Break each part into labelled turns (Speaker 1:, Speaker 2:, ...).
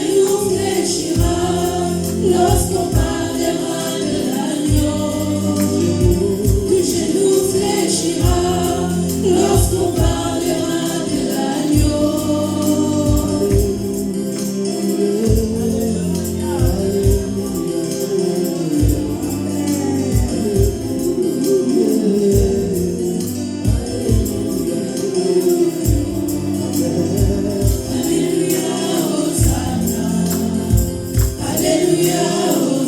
Speaker 1: genou fléchira lorsqu'on parlera de l'agneau. Tout genou fléchira lorsqu'on parlera de l'agneau. Alléluia, Hosanna. Alléluia, Hosanna.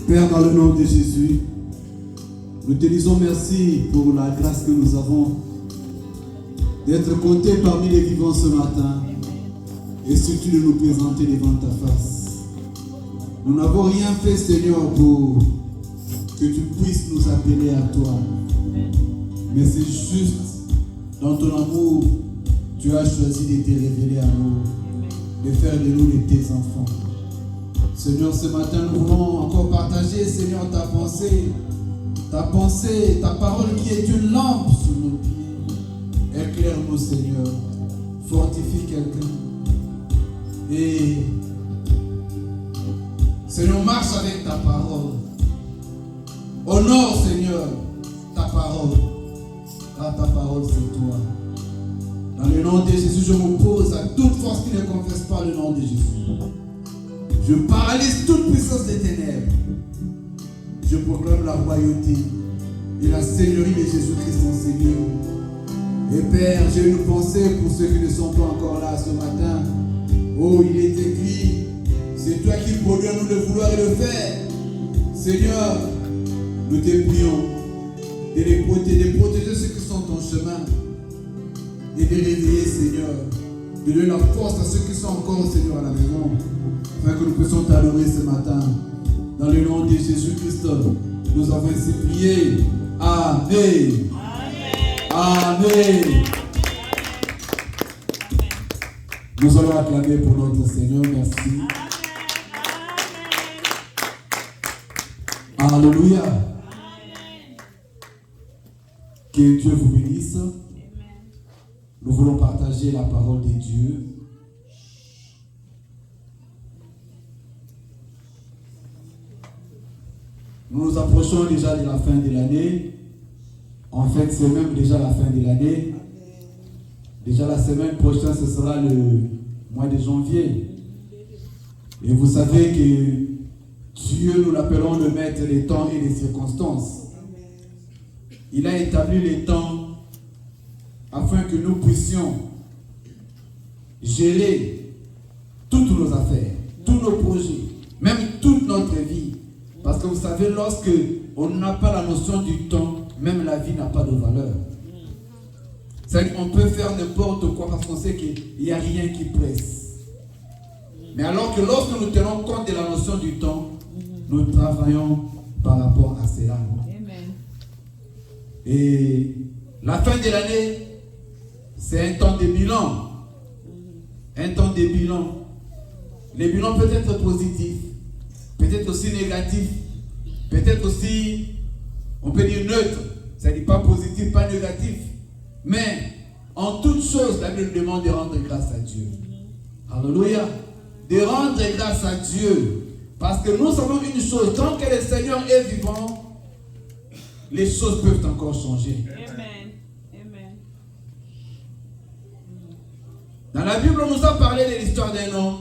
Speaker 2: Père, dans le nom de Jésus, nous te disons merci pour la grâce que nous avons d'être comptés parmi les vivants ce matin et surtout de nous présenter devant ta face. Nous n'avons rien fait, Seigneur, pour que tu puisses nous appeler à toi. Mais c'est juste dans ton amour, tu as choisi de te révéler à nous, de faire de nous tes enfants. Seigneur, ce matin, nous voulons encore partager, Seigneur, ta pensée, ta parole qui est une lampe sur nos pieds. Éclaire-nous, Seigneur. Fortifie quelqu'un. Et, Seigneur, marche avec ta parole. Honore, Seigneur, ta parole. Car ta parole, c'est toi. Dans le nom de Jésus, je m'oppose à toute force qui ne confesse pas le nom de Jésus. Je paralyse toute puissance des ténèbres. Je proclame la royauté et la seigneurie de Jésus-Christ mon Seigneur. Et Père, j'ai une pensée pour ceux qui ne sont pas encore là ce matin. Oh, il est écrit, c'est toi qui produis en nous le vouloir et le faire. Seigneur, nous te prions de protéger ceux qui sont en chemin et de réveiller, Seigneur, de donner la force à ceux qui sont encore, Seigneur, à la maison, afin que nous puissions t'adorer ce matin. Dans le nom de Jésus-Christ, nous avons ainsi prié. Amen. Amen. Amen. Nous allons acclamer pour notre Seigneur. Merci. Alléluia. Que Dieu vous bénisse. Nous voulons partager la parole de Dieu. Nous nous approchons déjà de la fin de l'année. En fait, c'est même déjà la fin de l'année. Déjà la semaine prochaine, ce sera le mois de janvier. Et vous savez que Dieu, nous l'appelons le maître des temps et des circonstances. Il a établi les temps afin que nous puissions gérer toutes nos affaires, tous nos projets, même toute notre vie. Parce que vous savez, lorsque on n'a pas la notion du temps, même la vie n'a pas de valeur. C'est-à-dire qu'on peut faire n'importe quoi parce qu'on sait qu'il n'y a rien qui presse. Mais alors que lorsque nous tenons compte de la notion du temps, nous travaillons par rapport à cela. Amen. Et la fin de l'année, c'est un temps de bilan. Un temps de bilan. Les bilans peuvent être positifs, peut-être aussi négatifs, peut-être aussi, on peut dire neutre, c'est-à-dire pas positif, pas négatif. Mais en toute chose, la Bible nous demande de rendre grâce à Dieu. Alléluia. De rendre grâce à Dieu. Parce que nous savons une chose, tant que le Seigneur est vivant, les choses peuvent encore changer. Amen. Amen. Dans la Bible, on nous a parlé de l'histoire d'un homme.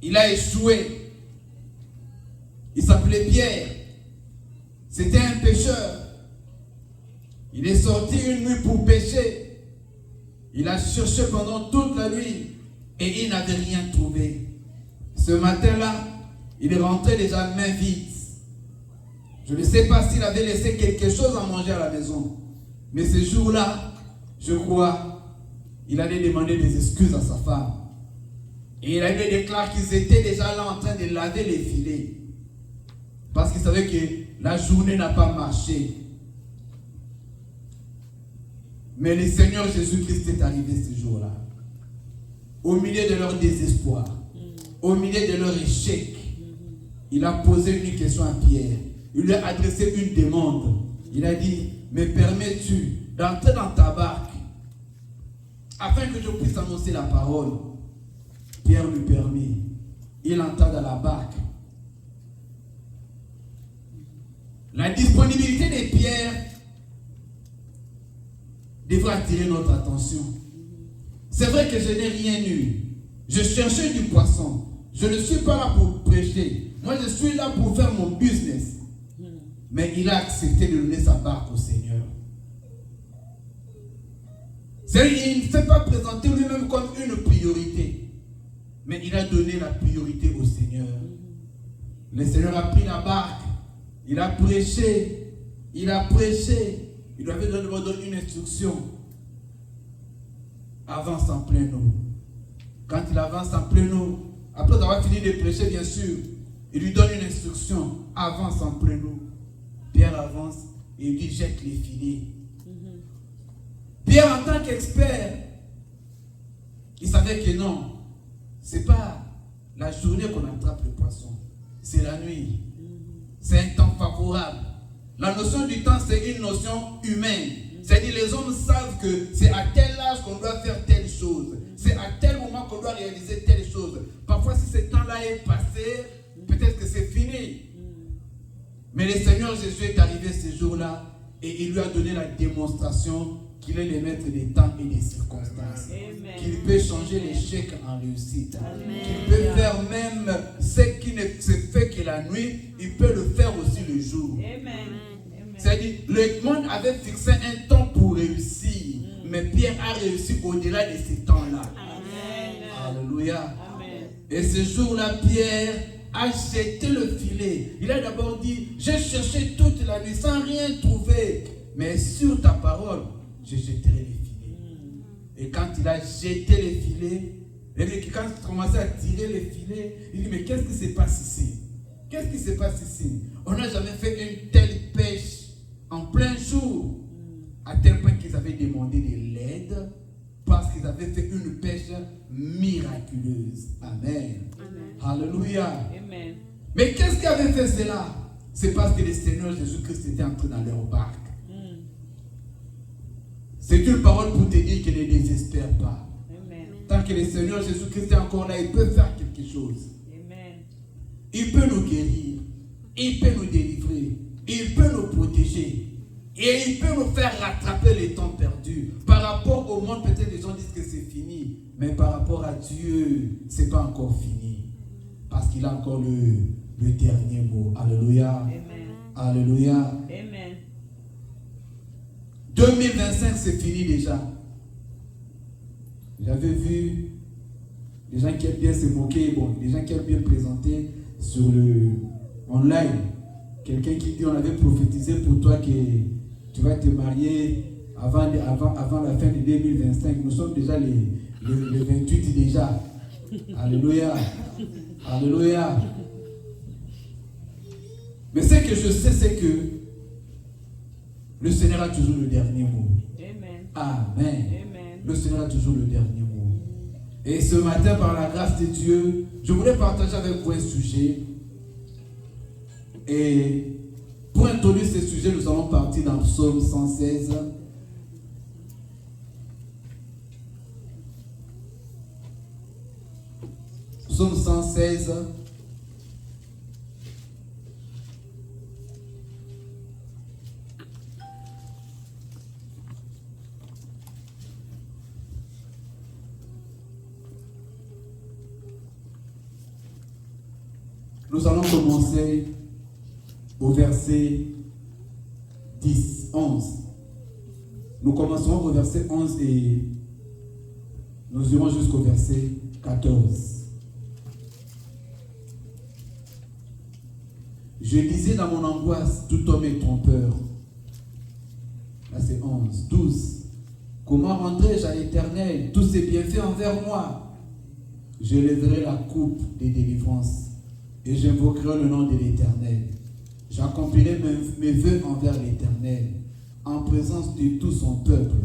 Speaker 2: Il a échoué. Il s'appelait Pierre. C'était un pécheur. Il est sorti une nuit pour pécher. Il a cherché pendant toute la nuit et il n'avait rien trouvé. Ce matin-là, il est rentré déjà main vide. Je ne sais pas s'il avait laissé quelque chose à manger à la maison. Mais ce jour-là, je crois, il allait demander des excuses à sa femme. Et il allait déclarer qu'ils étaient déjà là en train de laver les filets. Parce qu'il savait que la journée n'a pas marché. Mais le Seigneur Jésus-Christ est arrivé ce jour-là. Au milieu de leur désespoir, au milieu de leur échec, il a posé une question à Pierre. Il lui a adressé une demande. Il a dit, me permets-tu d'entrer dans ta barque afin que je puisse annoncer la parole? Pierre lui permet. Il entra dans la barque. La disponibilité de Pierre devrait attirer notre attention. C'est vrai que je n'ai rien eu. Je cherchais du poisson. Je ne suis pas là pour prêcher. Moi, je suis là pour faire mon business. Mais il a accepté de donner sa barque au Seigneur. Il ne s'est pas présenté lui-même comme une priorité. Mais il a donné la priorité au Seigneur. Le Seigneur a pris la barque, il a prêché, il lui avait donné une instruction. Avance en pleine eau. Quand il avance en pleine eau, après avoir fini de prêcher, bien sûr, il lui donne une instruction. Avance en pleine eau. Pierre avance et il dit jette les filets. Pierre, en tant qu'expert, il savait que non, ce n'est pas la journée qu'on attrape le poisson, c'est la nuit. C'est un temps favorable. La notion du temps, c'est une notion humaine. C'est-à-dire les hommes savent que c'est à tel âge qu'on doit faire telle chose. C'est à tel moment qu'on doit réaliser telle chose. Parfois, si ce temps-là est passé, peut-être que c'est fini. Mais le Seigneur Jésus est arrivé ce jour-là et il lui a donné la démonstration qu'il est le maître des temps et des circonstances. Qu'il peut changer l'échec en réussite. Qu'il peut faire même ce qui ne se fait que la nuit, il peut le faire aussi le jour. C'est-à-dire, le monde avait fixé un temps pour réussir, mais Pierre a réussi au-delà de ce temps-là. Alléluia. Et ce jour-là, Pierre a jeté le filet. Il a d'abord dit, j'ai cherché toute la nuit sans rien trouver, mais sur ta parole, je jetterai les filets. Et quand il a jeté les filets, et quand il commençait à tirer les filets, il dit, mais qu'est-ce qui se passe ici? Qu'est-ce qui se passe ici? On n'a jamais fait une telle pêche en plein jour, à tel point qu'ils avaient demandé de l'aide, parce qu'ils avaient fait une pêche miraculeuse. Amen. Alléluia.
Speaker 3: Amen.
Speaker 2: Mais qu'est-ce qui avait fait cela? C'est parce que le Seigneur Jésus-Christ était entré dans leur barque. C'est une parole pour te dire qu'il ne désespère pas.
Speaker 3: Amen.
Speaker 2: Tant que le Seigneur Jésus-Christ est encore là, il peut faire quelque chose.
Speaker 3: Amen.
Speaker 2: Il peut nous guérir. Il peut nous délivrer. Il peut nous protéger. Et il peut nous faire rattraper les temps perdus. Par rapport au monde, peut-être les gens disent que c'est fini. Mais par rapport à Dieu, ce n'est pas encore fini. Parce qu'il a encore le dernier mot. Alléluia.
Speaker 3: Amen.
Speaker 2: Alléluia.
Speaker 3: Amen.
Speaker 2: 2025, c'est fini déjà. J'avais vu des gens qui aiment bien se moquer, des gens qui aiment bien présenter sur le online. Quelqu'un qui dit, on avait prophétisé pour toi que tu vas te marier avant la fin de 2025. Nous sommes déjà le 28 déjà. Alléluia. Alléluia. Mais ce que je sais, c'est que le Seigneur a toujours le dernier mot.
Speaker 3: Amen.
Speaker 2: Amen.
Speaker 3: Amen.
Speaker 2: Le Seigneur a toujours le dernier mot. Et ce matin, par la grâce de Dieu, je voulais partager avec vous un sujet. Et pour introduire ce sujet, nous allons partir dans le psaume 116. Psaume 116. Nous allons commencer au verset 11. Nous commencerons au verset 11 et nous irons jusqu'au verset 14. Je disais dans mon angoisse, tout homme est trompeur. Là c'est 11. 12. Comment rendrai-je à l'Éternel tous ses bienfaits envers moi? Je lèverai la coupe des délivrances et j'invoquerai le nom de l'Éternel. J'accomplirai mes vœux envers l'Éternel en présence de tout son peuple.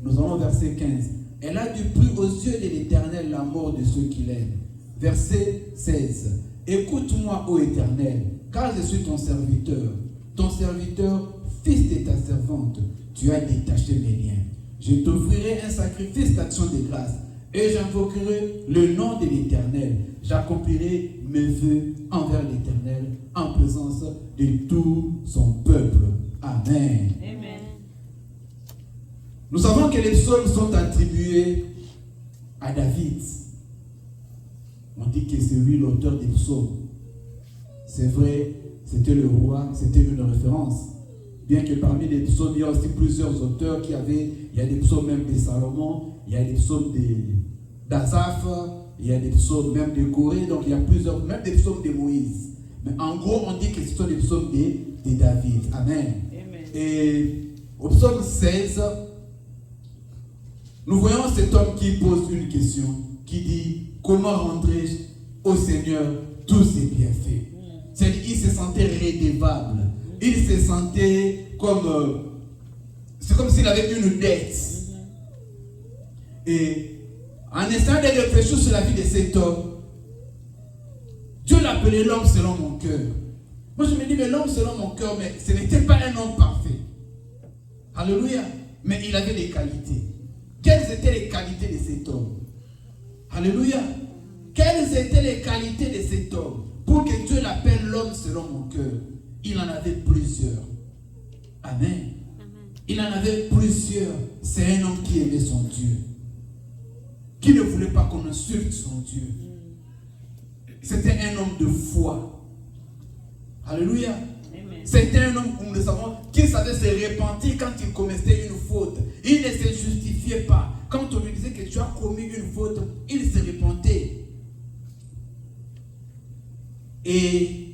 Speaker 2: Nous allons au verset 15. Elle a du prix aux yeux de l'Éternel la mort de ceux qui l'aiment. Verset 16. Écoute-moi, ô Éternel, car je suis ton serviteur, fils de ta servante. Tu as détaché mes liens. Je t'offrirai un sacrifice d'action de grâce et j'invoquerai le nom de l'Éternel. J'accomplirai mes vœux envers l'Éternel en présence de tout son peuple. Amen.
Speaker 3: Amen.
Speaker 2: Nous savons que les psaumes sont attribués à David. On dit que c'est lui l'auteur des psaumes. C'est vrai, c'était le roi, c'était une référence. Bien que parmi les psaumes, il y a aussi plusieurs auteurs il y a des psaumes même de Salomon, il y a des psaumes d'Asaph, il y a des psaumes même de Corée, donc il y a plusieurs, même des psaumes de Moïse. Mais en gros, on dit que ce sont les psaumes de David. Amen.
Speaker 3: Amen.
Speaker 2: Et au psaume 16, nous voyons cet homme qui pose une question, qui dit, comment rendrai-je au Seigneur tous ses bienfaits? C'est-à-dire, il se sentait redevable. Il se sentait comme... c'est comme s'il avait une dette. Et en essayant de réfléchir sur la vie de cet homme, Dieu l'appelait l'homme selon mon cœur. Moi je me dis, mais l'homme selon mon cœur, mais ce n'était pas un homme parfait. Alléluia. Mais il avait des qualités. Quelles étaient les qualités de cet homme? Alléluia. Quelles étaient les qualités de cet homme pour que Dieu l'appelle l'homme selon mon cœur? Il en avait plusieurs. Amen. Il en avait plusieurs. C'est un homme qui aimait son Dieu, qui ne voulait pas qu'on insulte son Dieu. C'était un homme de foi. Alléluia. C'était un homme, nous le savons, qui savait se repentir quand il commettait une faute. Il ne se justifiait pas. Quand on lui disait que tu as commis une faute, il se repentait. Et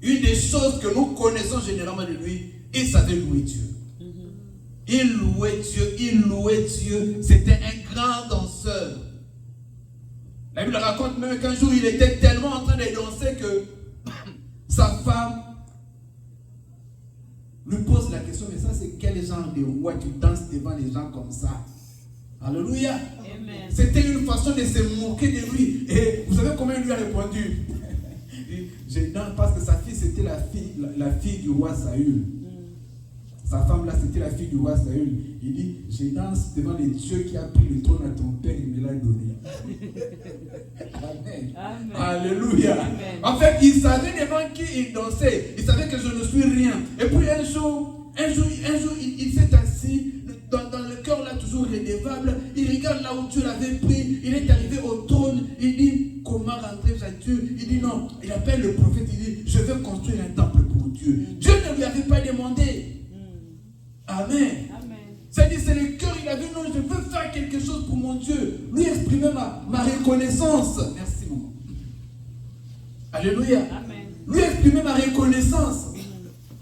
Speaker 2: une des choses que nous connaissons généralement de lui, il savait louer Dieu. Il louait Dieu, il louait Dieu. C'était un grand danseur. La Bible raconte même qu'un jour il était tellement en train de danser que sa femme lui pose la question, mais ça c'est quel genre de roi tu danses devant les gens comme ça? Alléluia. Amen. C'était une façon de se moquer de lui. Et vous savez comment il lui a répondu? Je danse parce que sa fille c'était la fille du roi Saül. Sa femme là, c'était la fille du roi Saül. Il dit, je danse devant les dieux qui a pris le trône à ton père, il me l'a donné. Amen. Amen. Alléluia. Amen. En fait, il savait devant qui il dansait. Il savait que je ne suis rien. Et puis un jour, il s'est assis dans le cœur là, toujours redevable. Il regarde là où Dieu l'avait pris. Il est arrivé au trône. Il dit, comment rentrer à Dieu? Il dit non. Il appelle le prophète. Il dit, je veux construire un temple pour Dieu. Dieu ne lui avait pas demandé. Amen. C'est-à-dire, c'est le cœur, il a dit non, je veux faire quelque chose pour mon Dieu. Lui exprimer ma reconnaissance. Merci, maman. Alléluia. Amen. Lui exprimer ma reconnaissance.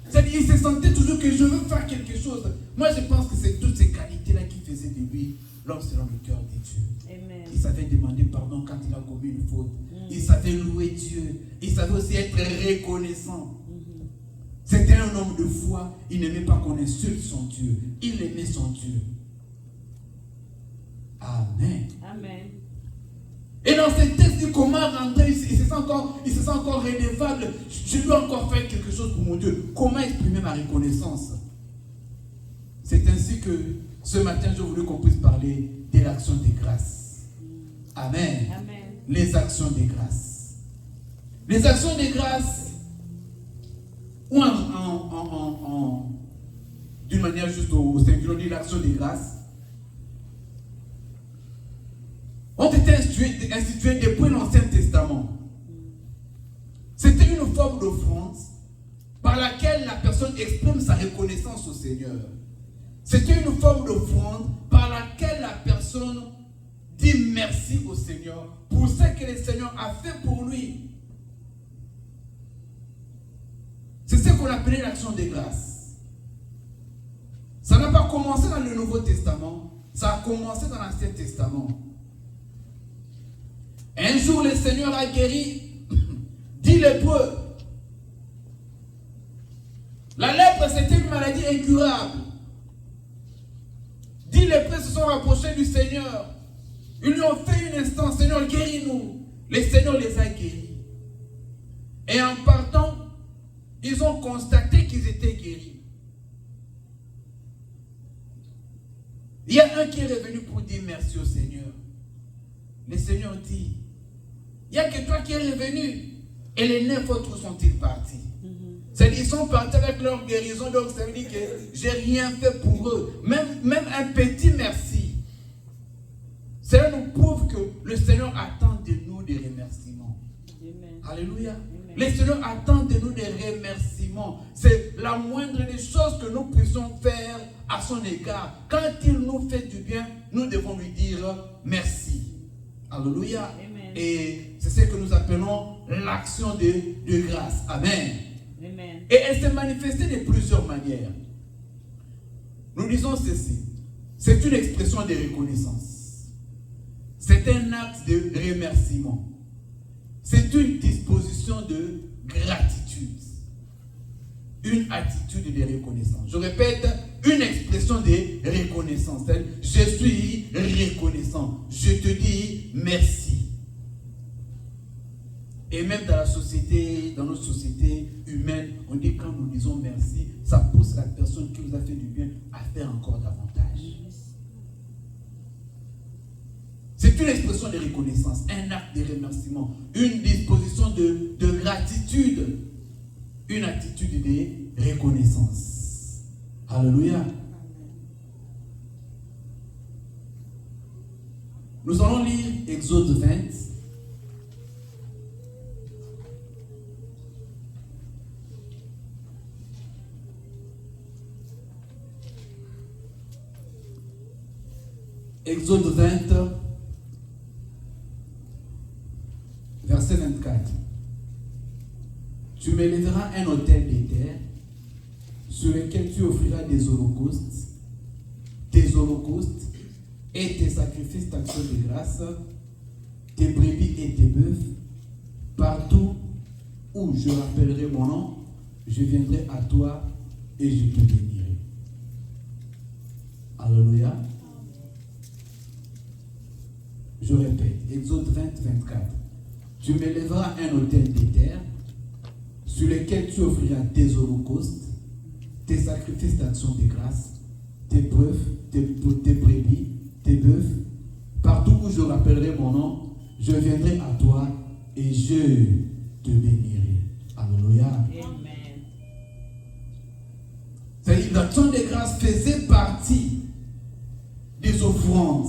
Speaker 2: C'est-à-dire, il se sentait toujours que je veux faire quelque chose. Moi, je pense que c'est toutes ces qualités-là qui faisaient de lui l'homme selon le cœur de Dieu. Amen. Il savait demander pardon quand il a commis une faute. Il savait louer Dieu. Il savait aussi être reconnaissant. C'était un homme de foi. Il n'aimait pas qu'on insulte son Dieu. Il aimait son Dieu. Amen. Amen. Et dans ce texte, il dit comment rentrer, il se sent encore redevable. Je dois encore faire quelque chose pour mon Dieu. Comment exprimer ma reconnaissance? C'est ainsi que ce matin, je voulais qu'on puisse parler de l'action des grâces. Amen. Amen. Les actions des grâces. Les actions des grâces, ou d'une manière juste au singulier, l'action des grâces, ont été instituées depuis l'Ancien Testament. C'était une forme d'offrande par laquelle la personne exprime sa reconnaissance au Seigneur. C'était une forme d'offrande par laquelle la personne dit merci au Seigneur pour ce que le Seigneur a fait pour lui. C'est ce qu'on appelait l'action des grâces. Ça n'a pas commencé dans le Nouveau Testament, ça a commencé dans l'Ancien Testament. Un jour, le Seigneur a guéri 10 lépreux. La lèpre, c'était une maladie incurable. 10 lépreux se sont rapprochés du Seigneur. Ils lui ont fait une instance, Seigneur, guéris-nous. Le Seigneur les a guéris. Et en partant, ils ont constaté qu'ils étaient guéris. Il y a un qui est revenu pour dire merci au Seigneur. Le Seigneur dit, il n'y a que toi qui es revenu. Et les 9 autres sont-ils partis? C'est-à-dire qu'ils sont partis avec leur guérison. Donc ça veut dire que j'ai rien fait pour eux. Même un petit merci. Cela nous prouve que le Seigneur attend de nous des remerciements. Amen. Alléluia. Amen. Le Seigneur attend de nous des remerciements. C'est la moindre des choses que nous puissions faire à son égard. Quand il nous fait du bien, nous devons lui dire merci. Alléluia. Amen. Et c'est ce que nous appelons l'action de grâce. Amen.
Speaker 3: Amen.
Speaker 2: Et elle s'est manifestée de plusieurs manières. Nous disons ceci. C'est une expression de reconnaissance. C'est un acte de remerciement. C'est une disposition de gratitude. Une attitude de reconnaissance. Je répète, une expression de reconnaissance. Je suis reconnaissant. Je te dis merci. Et même dans la société, dans notre société humaine, on dit quand nous disons merci, ça pousse la personne qui nous a fait du bien à faire encore davantage. C'est une expression de reconnaissance, un acte de remerciement, une disposition de gratitude, une attitude de reconnaissance. Alléluia. Nous allons lire Exode 20. Exode 20, verset 24. Tu m'élèveras un autel de terre sur lequel tu offriras des holocaustes et tes sacrifices d'action de grâce, tes brebis et tes bœufs. Partout où je rappellerai mon nom, je viendrai à toi et je te bénirai. Alléluia. Je répète, Exode 20, 24. Tu m'élèveras un autel de terre sur lequel tu offriras tes holocaustes, tes sacrifices d'action de grâce, tes brebis, tes bœufs. Partout où je rappellerai mon nom, je viendrai à toi et je te bénirai. Alléluia.
Speaker 3: Amen.
Speaker 2: C'est-à-dire, l'action de grâce faisait partie des offrandes.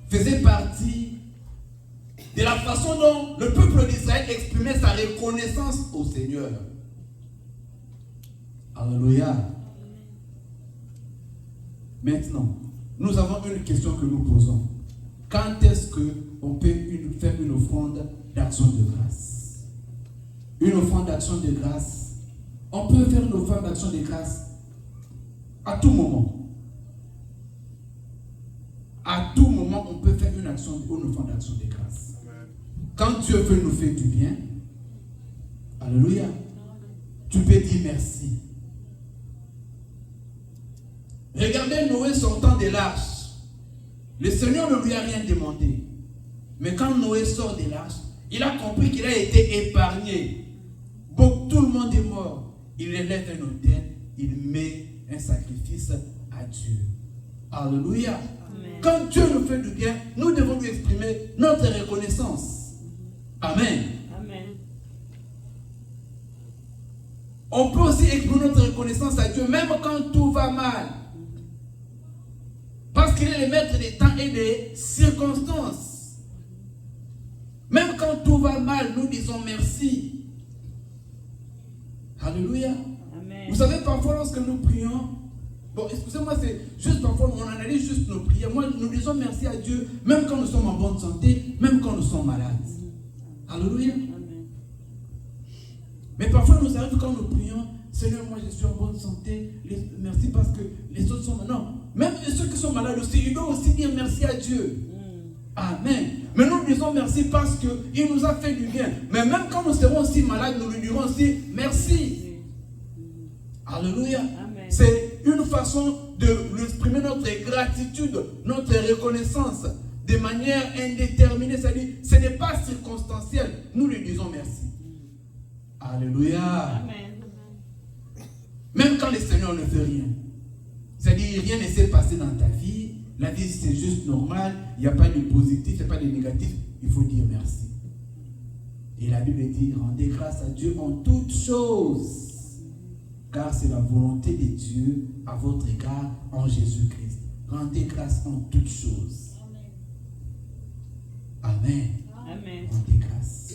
Speaker 2: Faisait partie de la façon dont le peuple d'Israël exprimait sa reconnaissance au Seigneur. Alléluia. Maintenant, nous avons une question que nous posons. Quand est-ce qu'on peut faire une offrande d'action de grâce? Une offrande d'action de grâce, on peut faire une offrande d'action de grâce à tout moment. À tout moment, on peut faire une offrande d'action de grâce. Quand Dieu veut nous faire du bien, alléluia, tu peux dire merci. Regardez Noé sortant de l'arche. Le Seigneur ne lui a rien demandé. Mais quand Noé sort de l'arche, il a compris qu'il a été épargné. Bon, tout le monde est mort. Il élève un autel, il met un sacrifice à Dieu. Alléluia.
Speaker 3: Amen.
Speaker 2: Quand Dieu nous fait du bien, nous devons lui exprimer notre reconnaissance. Amen.
Speaker 3: Amen.
Speaker 2: On peut aussi exprimer notre reconnaissance à Dieu, même quand tout va mal. Parce qu'il est le maître des temps et des circonstances. Même quand tout va mal, nous disons merci. Alléluia.
Speaker 3: Amen.
Speaker 2: Vous savez, parfois lorsque nous prions, bon, excusez-moi, c'est juste parfois on analyse juste nos prières. Moi, nous disons merci à Dieu, même quand nous sommes en bonne santé, même quand nous sommes malades. Alléluia.
Speaker 3: Amen.
Speaker 2: Mais parfois nous arrive quand nous prions, Seigneur, moi je suis en bonne santé, merci parce que les autres sont malades. Non, même ceux qui sont malades aussi, ils doivent aussi dire merci à Dieu. Amen. Mais nous disons merci parce qu'il nous a fait du bien. Mais même quand nous serons aussi malades, nous lui dirons aussi merci. Alléluia.
Speaker 3: Amen.
Speaker 2: C'est une façon de lui exprimer notre gratitude, notre reconnaissance de manière indéterminée. C'est-à-dire, ce n'est pas circonstanciel. Nous lui disons merci. Alléluia.
Speaker 3: Amen.
Speaker 2: Même quand le Seigneur ne fait rien. C'est-à-dire, rien ne s'est passé dans ta vie. La vie, c'est juste normal. Il n'y a pas de positif, il n'y a pas de négatif. Il faut dire merci. Et la Bible dit, rendez grâce à Dieu en toutes choses. Car c'est la volonté de Dieu à votre égard en Jésus-Christ. Rendez grâce en toutes choses. Amen.
Speaker 3: Amen.
Speaker 2: Rendez grâce.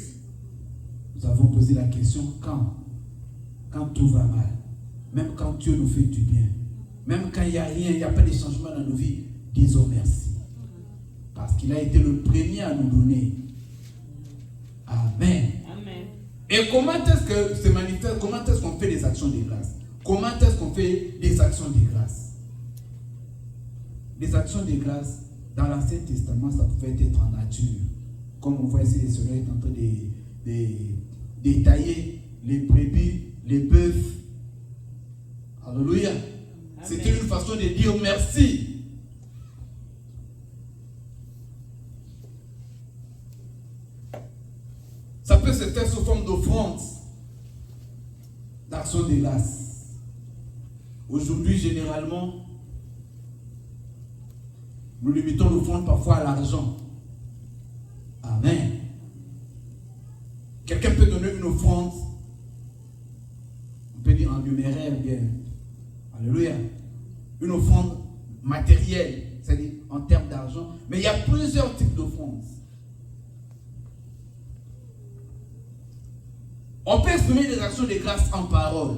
Speaker 2: Nous avons posé la question quand tout va mal. Même quand Dieu nous fait du bien. Même quand il n'y a rien, il n'y a pas de changement dans nos vies. Disons merci. Parce Parce qu'il a été le premier à nous donner. Amen.
Speaker 3: Amen.
Speaker 2: Et comment est-ce que se manifeste, comment est-ce qu'on fait des actions de grâce? Comment est-ce qu'on fait des actions de grâce? Les actions de grâce, dans l'Ancien Testament, ça pouvait être en nature. Comme on voit ici, les sœurs sont en train de tailler les brebis, les bœufs. Alléluia. C'était une façon de dire merci. Ça peut se faire sous forme d'offrande, d'action de grâce. Aujourd'hui, généralement, nous limitons l'offrande parfois à l'argent. Amen. Quelqu'un peut donner une offrande, on peut dire en numéraire bien. Alléluia. Une offrande matérielle, c'est-à-dire en termes d'argent. Mais il y a plusieurs types d'offrandes. On peut exprimer des actions de grâce en parole.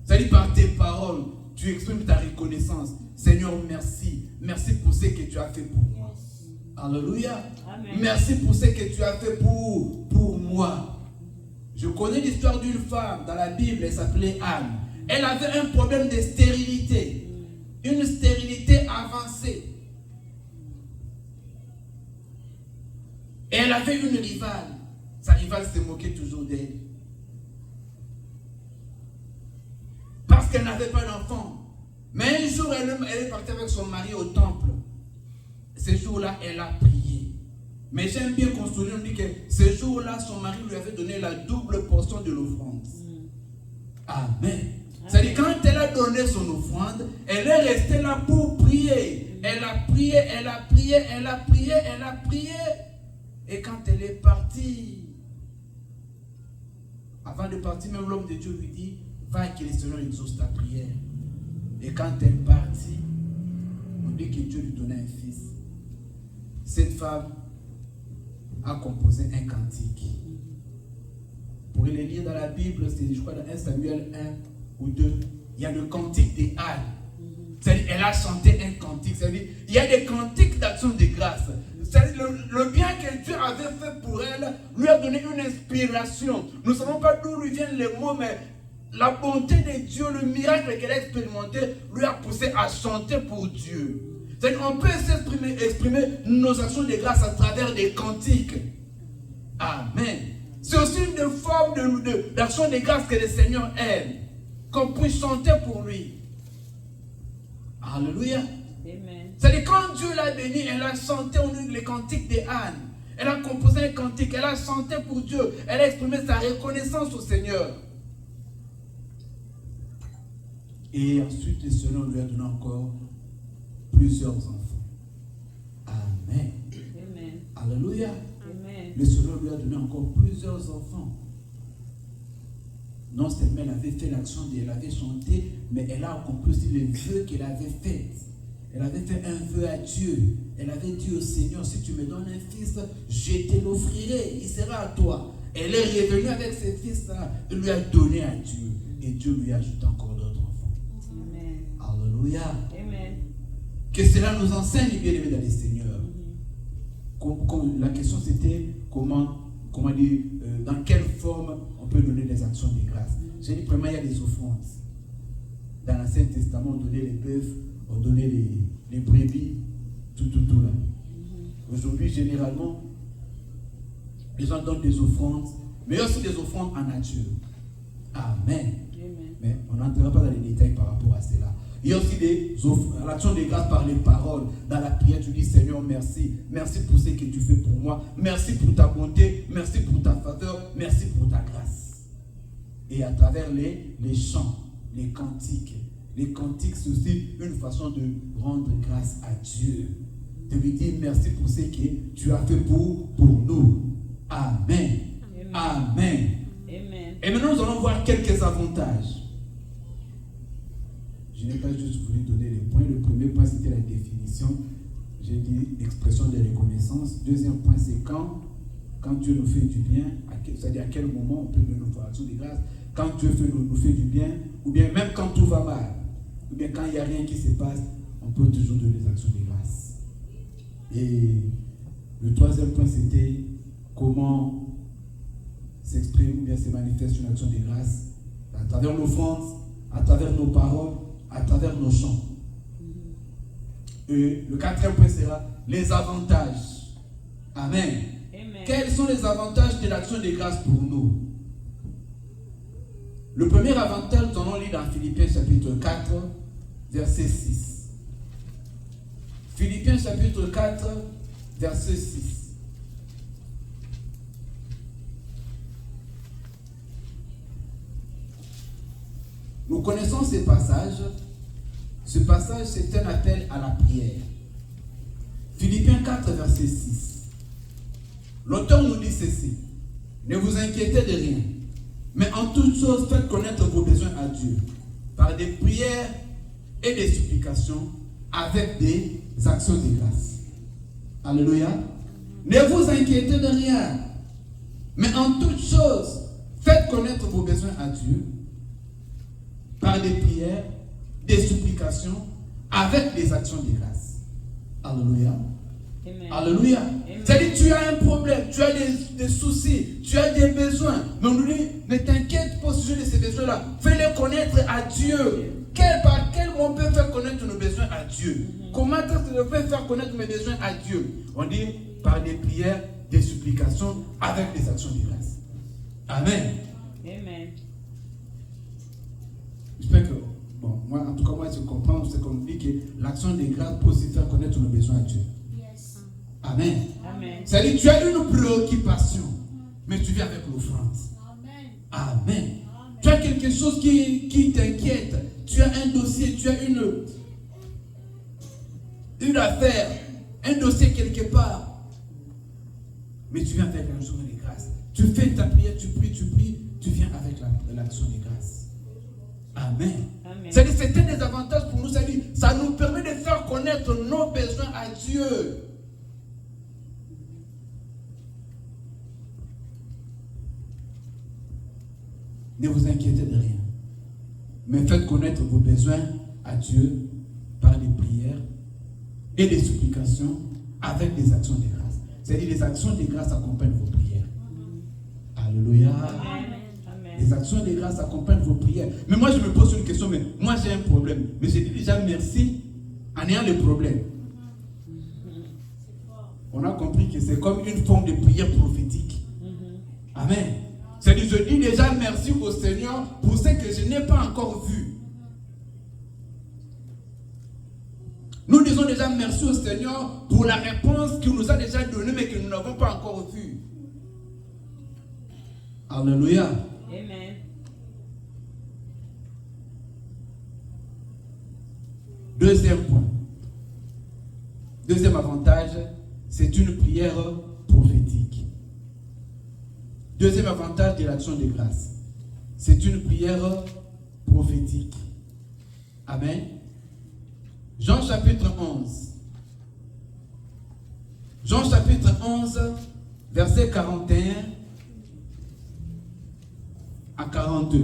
Speaker 2: C'est-à-dire par tes paroles, tu exprimes ta reconnaissance. Seigneur, merci. Merci pour ce que tu as fait pour moi. Alléluia.
Speaker 3: Amen.
Speaker 2: Merci pour ce que tu as fait pour moi. Je connais l'histoire d'une femme dans la Bible, elle s'appelait Anne. Elle avait un problème de stérilité. Une stérilité avancée. Et elle avait une rivale. Sa rivale se moquait toujours d'elle. Parce qu'elle n'avait pas d'enfant. Mais un jour, elle est partie avec son mari au temple. Ce jour-là, elle a prié. Mais j'aime bien qu'on souligne, on dit que ce jour-là, son mari lui avait donné la double portion de l'offrande. Amen. C'est-à-dire, quand elle a donné son offrande, elle est restée là pour prier. Elle a prié, elle a prié, elle a prié, elle a prié. Et quand elle est partie, avant de partir, même l'homme de Dieu lui dit, va que le Seigneur exauce ta prière. Et quand elle partit, on dit que Dieu lui donnait un fils. Cette femme a composé un cantique. Vous pourrez le lire dans la Bible, c'est je crois dans 1 Samuel 1 ou 2. Il y a le cantique des ânes. C'est-à-dire, elle a chanté un cantique. C'est-à-dire, il y a des cantiques d'action de grâce. C'est-à-dire, le bien que Dieu avait fait pour elle lui a donné une inspiration. Nous ne savons pas d'où lui viennent les mots, mais la bonté de Dieu, le miracle qu'elle a expérimenté, lui a poussé à chanter pour Dieu. C'est-à-dire, on peut exprimer nos actions de grâce à travers des cantiques. Amen. C'est aussi une forme d'action de grâce que le Seigneur aime. Qu'on puisse chanter pour lui. Alléluia.
Speaker 3: Amen.
Speaker 2: C'est-à-dire, quand Dieu l'a béni, elle a chanté les cantiques des ânes. Elle a composé un cantique, elle a chanté pour Dieu. Elle a exprimé sa reconnaissance au Seigneur. Et ensuite, le Seigneur lui a donné encore plusieurs enfants. Amen.
Speaker 3: Amen.
Speaker 2: Alléluia.
Speaker 3: Amen.
Speaker 2: Le Seigneur lui a donné encore plusieurs enfants. Non seulement elle avait fait l'action, elle avait chanté, mais elle a accompli aussi les vœux qu'elle avait faits. Elle avait fait un vœu à Dieu. Elle avait dit au Seigneur, si tu me donnes un fils, je te l'offrirai, il sera à toi. Elle est revenue avec ce fils-là, elle lui a donné à Dieu. Et Dieu lui a ajouté encore d'autres enfants.
Speaker 3: Amen.
Speaker 2: Alléluia.
Speaker 3: Amen.
Speaker 2: Que cela nous enseigne, bien aimés dans les Seigneurs. La question c'était comment dire, dans quelle forme on peut donner des actions de grâce. J'ai dit, premièrement, il y a des offrandes. Dans l'Ancien Testament, on donnait les bœufs, on donnait les brebis, tout là. Aujourd'hui, généralement, les gens donnent des offrandes, mais il y a aussi des offrandes en nature. Amen.
Speaker 3: Amen.
Speaker 2: Mais on n'entrera pas dans les détails par rapport à cela. Il y a aussi l'action de grâce par les paroles. Dans la prière, tu dis, Seigneur, merci. Merci pour ce que tu fais pour moi. Merci pour ta bonté. Merci pour ta faveur. Merci pour ta grâce. Et à travers les chants, les cantiques. Les cantiques, c'est aussi une façon de rendre grâce à Dieu. De lui dire merci pour ce que tu as fait pour nous. Amen.
Speaker 3: Amen.
Speaker 2: Amen.
Speaker 3: Amen.
Speaker 2: Et maintenant, nous allons voir quelques avantages. Je n'ai pas juste voulu donner les points. Le premier point, c'était la définition. J'ai dit l'expression de reconnaissance. Deuxième point, c'est quand Dieu nous fait du bien, c'est-à-dire à quel moment on peut donner notre action de grâce. Quand Dieu nous fait du bien, ou bien même quand tout va mal, ou bien quand il n'y a rien qui se passe, on peut toujours donner des actions de grâce. Et le troisième point, c'était comment s'exprime ou bien se manifeste une action de grâce à travers l'offrande, à travers nos paroles, à travers nos chants. Et le quatrième point sera les avantages. Amen.
Speaker 3: Amen.
Speaker 2: Quels sont les avantages de l'action de grâce pour nous? Le premier avantage, nous allons lire dans Philippiens chapitre 4, verset 6. Philippiens chapitre 4, verset 6. Nous connaissons ces passages. Ce passage, c'est un appel à la prière. Philippiens 4, verset 6. L'auteur nous dit ceci. Ne vous inquiétez de rien, mais en toute chose, faites connaître vos besoins à Dieu, par des prières et des supplications, avec des actions de grâce. Alléluia. Ne vous inquiétez de rien, mais en toute chose, faites connaître vos besoins à Dieu, par des prières, des supplications, avec des actions de grâce. Alléluia.
Speaker 3: Amen.
Speaker 2: Alléluia. C'est-à-dire, tu as un problème, tu as des soucis, tu as des besoins. Mais on nous dit, ne t'inquiète pas au sujet de ces besoins-là. Fais-les connaître à Dieu. Par quel moyen on peut faire connaître nos besoins à Dieu? Comment est-ce que je peux faire connaître mes besoins à Dieu? On dit par des prières, des supplications, avec des actions de grâce. Amen.
Speaker 3: Amen.
Speaker 2: J'espère que, bon, moi, en tout cas, moi, je comprends, c'est qu'on dit que l'action de grâce peut aussi faire connaître nos besoins à Dieu. Amen.
Speaker 3: Amen.
Speaker 2: C'est-à-dire, tu as une préoccupation, mais tu viens avec l'offrande. Amen. Amen. Tu as quelque chose qui t'inquiète. Tu as un dossier, tu as une affaire, un dossier quelque part. Mais tu viens avec l'action de grâce. Tu fais ta prière, tu pries, tu viens avec l'action de grâce. Amen.
Speaker 3: Amen.
Speaker 2: C'est-à-dire, c'est un des avantages pour nous. C'est-à-dire, ça nous permet de faire connaître nos besoins à Dieu. Ne vous inquiétez de rien, mais faites connaître vos besoins à Dieu par des prières et des supplications avec des actions de grâce. C'est-à-dire, les actions de grâce accompagnent vos prières. Alléluia.
Speaker 3: Amen.
Speaker 2: Les actions de grâce accompagnent vos prières. Mais moi, je me pose une question, mais moi j'ai un problème. Mais j'ai dit déjà merci en ayant le problème. On a compris que c'est comme une forme de prière prophétique. Amen. C'est-à-dire, je dis déjà merci au Seigneur pour ce que je n'ai pas encore vu. Nous disons déjà merci au Seigneur pour la réponse qu'il nous a déjà donnée, mais que nous n'avons pas encore vue. Alléluia.
Speaker 3: Amen.
Speaker 2: Deuxième point. Deuxième avantage, c'est une prière prophétique. Deuxième avantage de l'action de grâce, c'est une prière prophétique. Amen. Jean chapitre 11. Jean chapitre 11, verset 41 à 42.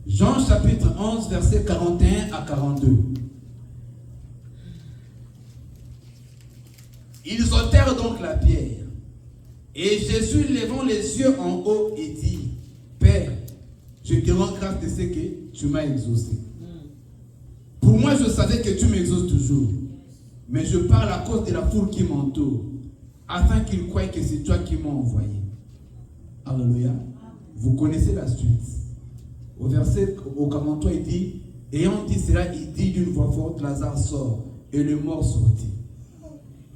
Speaker 2: Jean chapitre 11, verset 41 à 42. Ils ôtèrent donc la pierre. Et Jésus, levant les yeux en haut, et dit, Père, je te rends grâce de ce que tu m'as exaucé. Pour moi, je savais que tu m'exauces toujours. Mais je parle à cause de la foule qui m'entoure, afin qu'ils croient que c'est toi qui m'as envoyé. Alléluia. Vous connaissez la suite. Au verset, au 43, il dit, ayant dit cela, il dit d'une voix forte, Lazare sort. Et le mort sortit.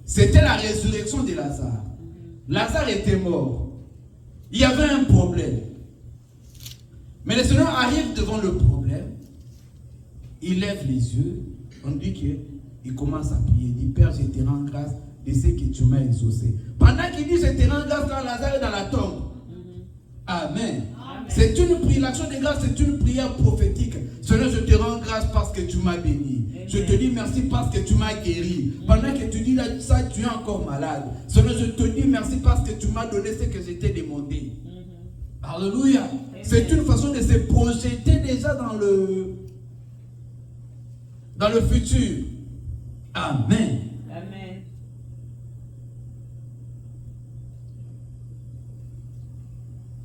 Speaker 2: C'était la résurrection de Lazare. Lazare était mort. Il y avait un problème. Mais le Seigneur arrive devant le problème. Il lève les yeux. On dit qu'il commence à prier. Il dit, Père, je te rends grâce de ce que tu m'as exaucé. Pendant qu'il dit, je te rends grâce, quand Lazare est dans la tombe. Amen. C'est une prière, l'action de grâce, c'est une prière prophétique. Seigneur, je te rends grâce parce que tu m'as béni. Amen. Je te dis merci parce que tu m'as guéri. Pendant que tu dis ça, tu es encore malade. Seigneur, je te dis merci parce que tu m'as donné ce que je t'ai demandé. Alléluia. C'est une façon de se projeter déjà dans le futur. Amen.
Speaker 3: Amen.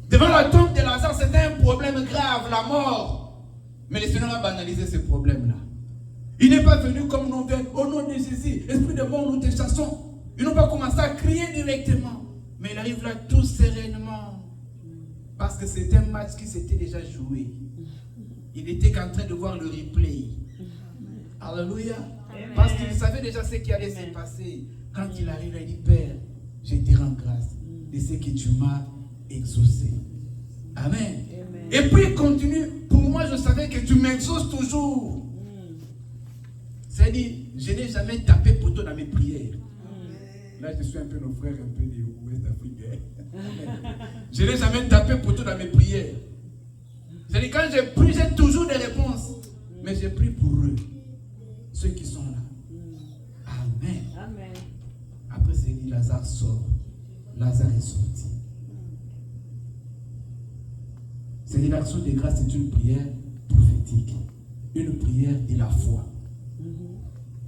Speaker 2: Devant la tombe de Lazare, c'était un problème grave, la mort. Mais le Seigneur a banalisé ce problème-là. Il n'est pas venu comme nous venons, au nom de Jésus, esprit de mort, nous te chassons. Ils n'ont pas commencé à crier directement. Mais il arrive là tout sereinement. Parce que c'était un match qui s'était déjà joué. Il était qu'en train de voir le replay. Alléluia. Parce qu'il savait déjà ce qui allait se passer. Quand il arrive, il dit, Père, je te rends grâce de ce que tu m'as exaucé. Amen. Et puis il continue. Pour moi, je savais que tu m'exauces toujours. C'est-à-dire, je n'ai jamais tapé poteau dans mes prières. Là, je suis un peu nos frères, un peu des Ouest africains. Je n'ai jamais tapé poteau dans mes prières. C'est-à-dire, quand j'ai pris, j'ai toujours des réponses. Mais j'ai pris pour eux, ceux qui sont là. Amen.
Speaker 3: Amen.
Speaker 2: Après, c'est dit, Lazare sort. Lazare est sorti. C'est l'action de grâce, c'est une prière prophétique. Une prière de la foi.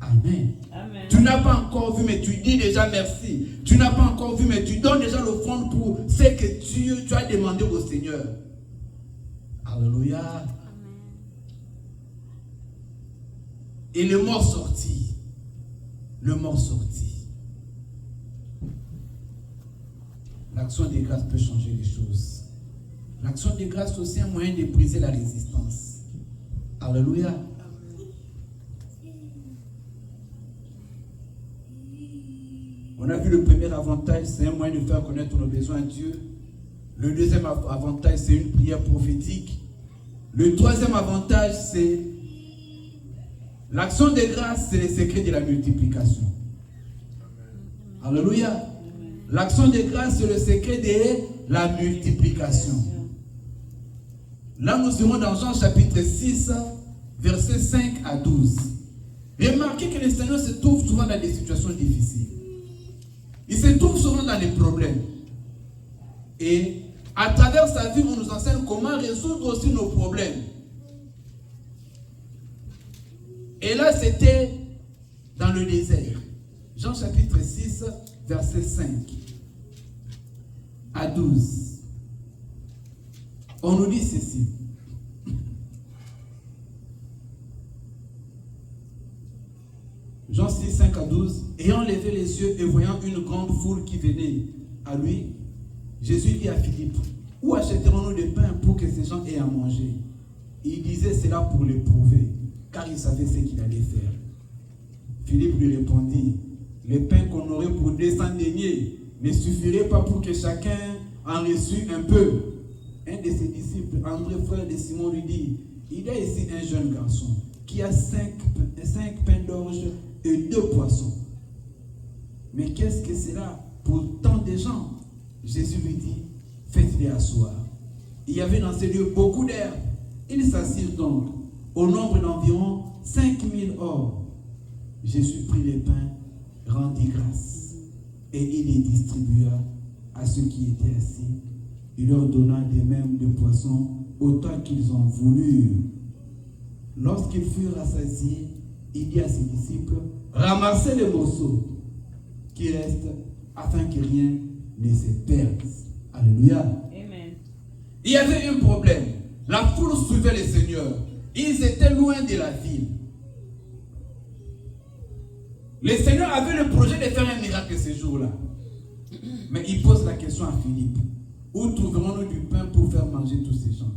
Speaker 2: Amen.
Speaker 3: Amen.
Speaker 2: Tu n'as pas encore vu, mais tu dis déjà merci. Tu n'as pas encore vu, mais tu donnes déjà l'offrande pour ce que tu as demandé au Seigneur. Alléluia. Amen. Et le mort sorti. Le mort sorti. L'action de grâce peut changer les choses. L'action de grâce est aussi un moyen de briser la résistance. Alléluia. On a vu le premier avantage, c'est un moyen de faire connaître nos besoins à Dieu. Le deuxième avantage, c'est une prière prophétique. Le troisième avantage, c'est l'action de grâce, c'est le secret de la multiplication. Alléluia. L'action de grâce, c'est le secret de la multiplication. Là, nous serons dans Jean chapitre 6, versets 5 à 12. Remarquez que le Seigneur se trouve souvent dans des situations difficiles. Il se trouve souvent dans des problèmes. Et à travers sa vie, on nous enseigne comment résoudre aussi nos problèmes. Et là, c'était dans le désert. Jean chapitre 6, verset 5 à 12. On nous dit ceci. Jean 6, 5 à 12. Ayant levé les yeux et voyant une grande foule qui venait à lui, Jésus dit à Philippe, où achèterons-nous des pains pour que ces gens aient à manger? Il disait cela pour l'éprouver, car il savait ce qu'il allait faire. Philippe lui répondit, les pains qu'on aurait pour 200 deniers ne suffiraient pas pour que chacun en reçût un peu. Un de ses disciples, André, frère de Simon, lui dit, il y a ici un jeune garçon qui a 5 pains d'orge et 2 poissons. Mais qu'est-ce que c'est là pour tant de gens? Jésus lui dit, faites-les asseoir. Il y avait dans ces lieux beaucoup d'herbes. Ils s'assirent donc au nombre d'environ 5000 hommes. Jésus prit les pains, rendit grâce, et il les distribua à ceux qui étaient assis. Il leur donna des mêmes de poissons autant qu'ils en voulurent. Lorsqu'ils furent rassasiés, il dit à ses disciples, ramassez les morceaux qui restent afin que rien ne se perde. Alléluia.
Speaker 3: Amen.
Speaker 2: Il y avait un problème. La foule suivait le Seigneur. Ils étaient loin de la ville. Le Seigneur avait le projet de faire un miracle ce jour-là. Mais il pose la question à Philippe. Où trouverons-nous du pain pour faire manger tous ces gens?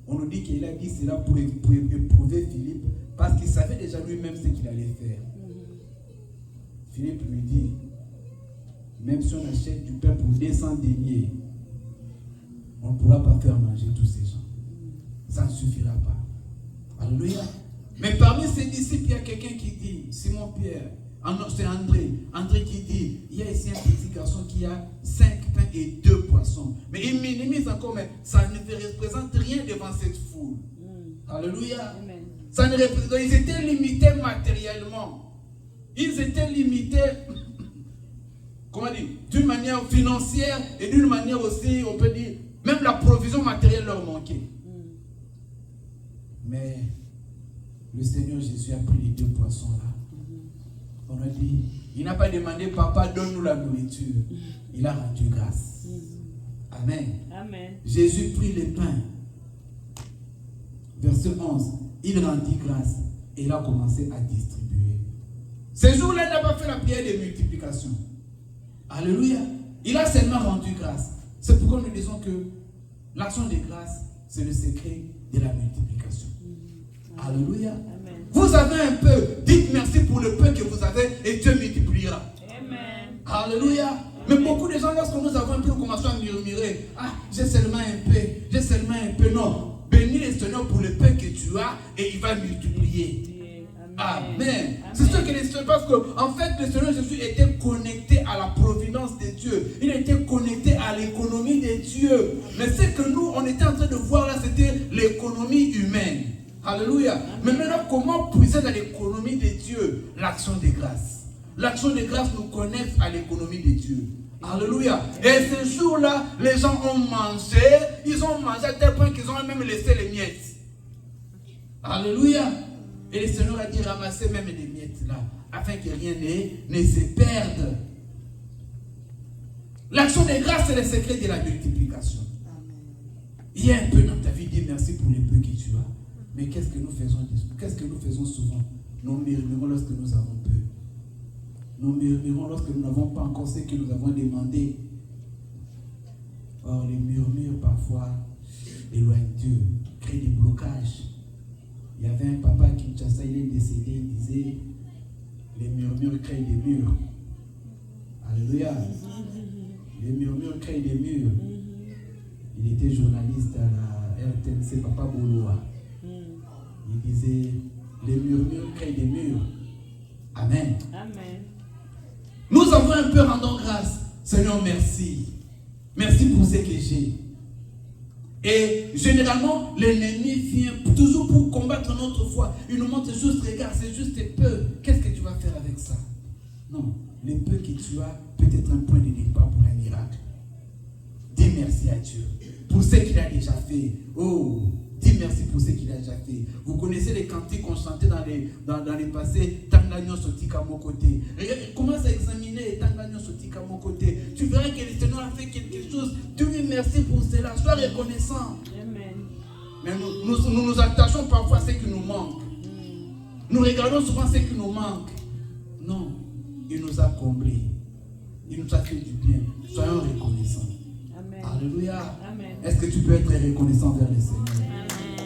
Speaker 2: On nous dit qu'il a dit cela pour éprouver Philippe, parce qu'il savait déjà lui-même ce qu'il allait faire. Philippe lui dit, même si on achète du pain pour 200 deniers, on ne pourra pas faire manger tous ces gens. Ça ne suffira pas. Alléluia. Mais parmi ses disciples, il y a quelqu'un qui dit, Simon Pierre, c'est André. André qui dit, il y a ici un petit garçon qui a 5 pains et 2 poissons. Mais il minimise encore, mais ça ne représente rien devant cette foule. Alléluia.
Speaker 3: Amen.
Speaker 2: Ça ne représente, ils étaient limités matériellement. Ils étaient limités, comment dire, d'une manière financière et d'une manière aussi, on peut dire, Même la provision matérielle leur manquait. Mais le Seigneur Jésus a pris les 2 poissons là. On a dit, il n'a pas demandé, papa, donne-nous la nourriture. Il a rendu grâce. Amen.
Speaker 3: Amen.
Speaker 2: Jésus prit les pains. Verset 11. Il rendit grâce et il a commencé à distribuer. Ce jour-là, il n'a pas fait la prière de multiplication. Alléluia. Il a seulement rendu grâce. C'est pourquoi nous disons que l'action de grâce, c'est le secret de la multiplication. Alléluia.
Speaker 3: Amen.
Speaker 2: Vous avez un peu, dites merci pour le peu que vous avez et Dieu multipliera.
Speaker 3: Amen.
Speaker 2: Alléluia. Mais beaucoup de gens, lorsque nous avons un peu, nous commençons à murmurer. Ah, j'ai seulement un peu, j'ai seulement un peu. Non. Bénis le Seigneur pour le peu que tu as et il va multiplier. Amen. Amen. C'est ce que le Seigneur, parce qu'en fait, le Seigneur Jésus était connecté à la providence de Dieu. Il était connecté à l'économie de Dieu. Mais ce que nous, on était en train de voir là, c'était l'économie humaine. Alléluia. Mais maintenant, comment puiser dans l'économie de Dieu? L'action de grâce. L'action de grâce nous connecte à l'économie de Dieu. Alléluia. Et ce jour-là, les gens ont mangé. Ils ont mangé à tel point qu'ils ont même laissé les miettes. Alléluia. Et le Seigneur a dit, ramassez même les miettes là, afin que rien ne se perde. L'action de grâce, c'est le secret de la multiplication. Il y a un peu dans ta vie, dis merci pour les peu que tu as. Mais qu'est-ce que nous faisons? Qu'est-ce que nous faisons souvent? Nous murmurons lorsque nous avons peu. Nous murmurons lorsque nous n'avons pas encore ce que nous avons demandé. Or, les murmures parfois éloignent Dieu, créent des blocages. Il y avait un papa qui Kinshasa, il est décédé, il disait les murmures créent des murs. Alléluia. Les murmures créent des murs. Il était journaliste à la RTNC, Papa Boloa. Il disait les murmures créent des murs. Amen.
Speaker 3: Amen.
Speaker 2: Nous avons un peu rendons grâce. Seigneur, merci. Merci pour ce que j'ai. Et généralement, l'ennemi vient toujours pour combattre notre foi. Il nous montre juste, regarde, c'est juste peu. Qu'est-ce que tu vas faire avec ça? Non, les peu que tu as peut être un point de départ pour un miracle. Dis merci à Dieu pour ce qu'il a déjà fait. Oh, dis merci pour ce qu'il a déjà fait. Vous connaissez les cantiques qu'on chantait dans les passés. Tangagnon sotika mon côté. Commence à examiner Tangagnon sotika mon côté. Tu verras que le Seigneur a fait quelque chose. Dieu lui merci pour cela. Sois reconnaissant.
Speaker 3: Amen.
Speaker 2: Mais nous attachons parfois à ce qui nous manque. Nous regardons souvent ce qui nous manque. Non, il nous a comblés. Il nous a fait du bien. Soyons reconnaissants.
Speaker 3: Amen.
Speaker 2: Alléluia.
Speaker 3: Amen.
Speaker 2: Est-ce que tu peux être reconnaissant vers le Seigneur?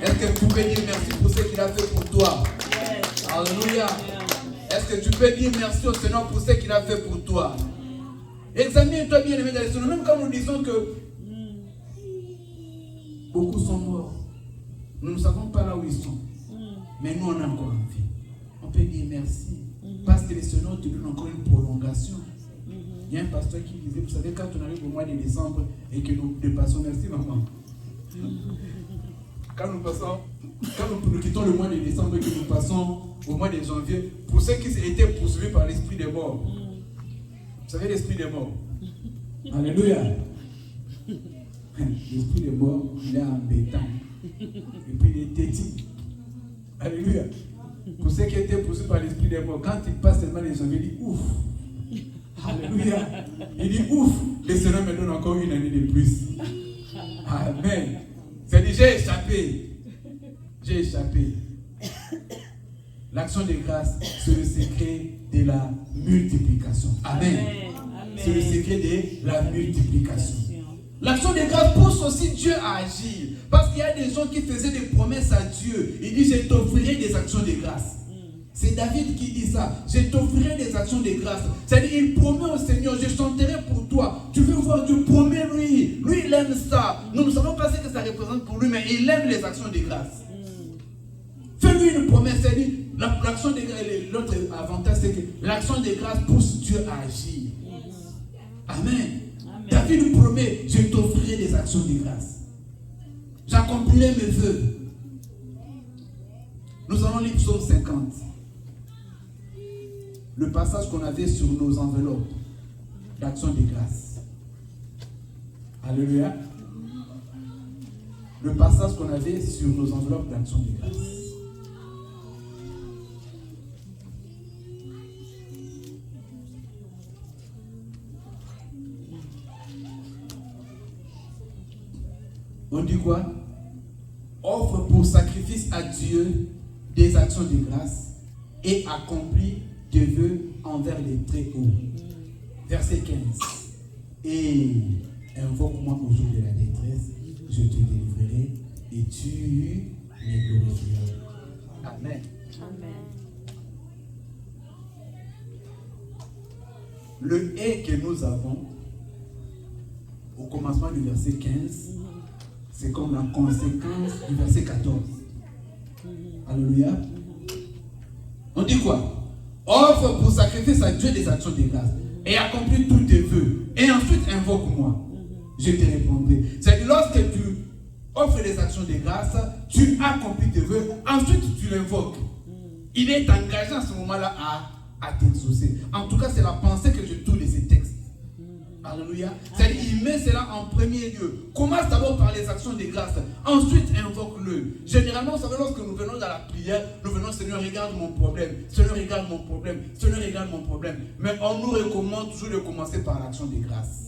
Speaker 2: Est-ce que tu peux dire merci pour ce qu'il a fait pour toi?
Speaker 3: Yes.
Speaker 2: Alléluia. Est-ce que tu peux dire merci au Seigneur pour ce qu'il a fait pour toi? Examine-toi bien aimé dans le Seigneur. Même quand nous disons que beaucoup sont morts, nous ne savons pas là où ils sont. Mais nous, on a encore envie. On peut dire merci. Parce que le Seigneur te donne encore une prolongation. Il y a un pasteur qui disait, vous savez, quand on arrive au mois de décembre et que nous dépassons, merci maman. Quand nous quittons le mois de décembre et que nous passons au mois de janvier, pour ceux qui étaient poursuivis par l'esprit des morts, vous savez l'esprit des morts. Alléluia. L'esprit des morts, il est embêtant. Et puis il est têtu. Alléluia. Pour ceux qui étaient poursuivis par l'esprit des morts, quand il passe seulement les janvier, il dit ouf. Alléluia. Il dit ouf. Le Seigneur me donne encore une année de plus. Amen. C'est dit j'ai échappé. J'ai échappé. L'action de grâce, c'est le secret de la multiplication. Amen. C'est le secret de la multiplication. L'action de grâce pousse aussi Dieu à agir. Parce qu'il y a des gens qui faisaient des promesses à Dieu. Il dit, je t'offrirai des actions de grâce. C'est David qui dit ça. Je t'offrirai des actions de grâce. C'est-à-dire, il promet au Seigneur, je chanterai pour toi. Tu veux voir Dieu, promets-lui. Lui, il aime ça. Nous ne savons pas ce que ça représente pour lui, mais il aime les actions de grâce. Fais-lui une promesse. C'est-à-dire, l'action de grâce, l'autre avantage, c'est que l'action de grâce pousse Dieu à agir. Amen. David nous promet, je t'offrirai des actions de grâce. J'accomplirai mes vœux. Nous allons lire Psaume 50. Le passage qu'on avait sur nos enveloppes d'action de grâce. Alléluia. le passage qu'on avait sur nos enveloppes d'action de grâce. On dit quoi? Offre pour sacrifice à Dieu des actions de grâce et accomplis tes vœux envers les Très-Hauts. Verset 15. Et invoque-moi au jour de la détresse, je te délivrerai et tu me glorifieras. Amen.
Speaker 3: Amen.
Speaker 2: Le et que nous avons au commencement du verset 15, c'est comme la conséquence du verset 14. Alléluia. On dit quoi? Offre pour sacrifice à Dieu des actions de grâce et accomplis tous tes vœux. Et ensuite invoque-moi. Je te répondrai. C'est que lorsque tu offres des actions de grâce, tu accomplis tes vœux, ensuite tu l'invoques. Il est engagé à ce moment-là à t'exaucer. En tout cas, c'est la pensée que je tourne de ces textes. Alléluia. C'est-à-dire, il met cela en premier lieu. Commence d'abord par les actions de grâce. Ensuite, invoque-le. Généralement, vous savez, lorsque nous venons dans la prière, nous venons, Seigneur, regarde mon problème. Seigneur, regarde mon problème. Seigneur, regarde mon problème. Mais on nous recommande toujours de commencer par l'action de grâce.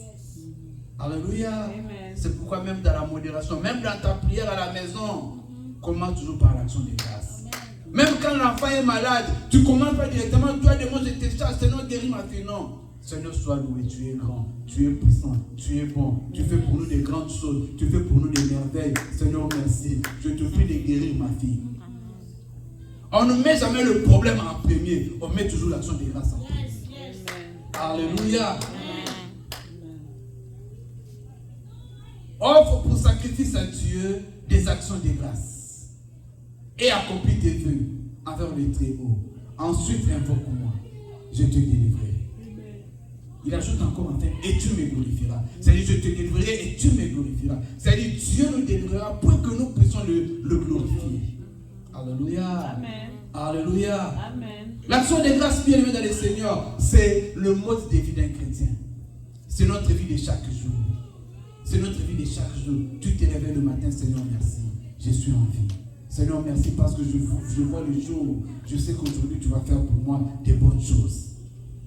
Speaker 2: Alléluia.
Speaker 3: Amen.
Speaker 2: C'est pourquoi même dans la modération, même dans ta prière à la maison, commence toujours par l'action de grâce. Même quand l'enfant est malade, tu commences pas directement, toi, demande, je te charge, Seigneur, guéris ma fille. Non. Seigneur, sois loué, tu es grand, tu es puissant, tu es bon, tu fais pour nous des grandes choses, tu fais pour nous des merveilles. Seigneur, merci. Je te prie de guérir ma fille. On ne met jamais le problème en premier, on met toujours l'action de grâce en premier. Alléluia. Offre pour sacrifice à Dieu des actions de grâce et accomplis tes vœux envers le Très-Haut. Ensuite, invoque-moi, je te délivrerai. Il ajoute encore enfin, et tu me glorifieras. C'est-à-dire, je te délivrerai et tu me glorifieras. C'est-à-dire, Dieu nous délivrera pour que nous puissions le glorifier. Alléluia.
Speaker 3: Amen.
Speaker 2: Alléluia.
Speaker 3: Amen.
Speaker 2: L'action de grâce, bien aimé dans le Seigneur, c'est le mode de vie d'un chrétien. C'est notre vie de chaque jour. C'est notre vie de chaque jour. Tu te réveilles le matin, Seigneur, merci. Je suis en vie. Seigneur, merci parce que je vois le jour. Je sais qu'aujourd'hui, tu vas faire pour moi des bonnes choses.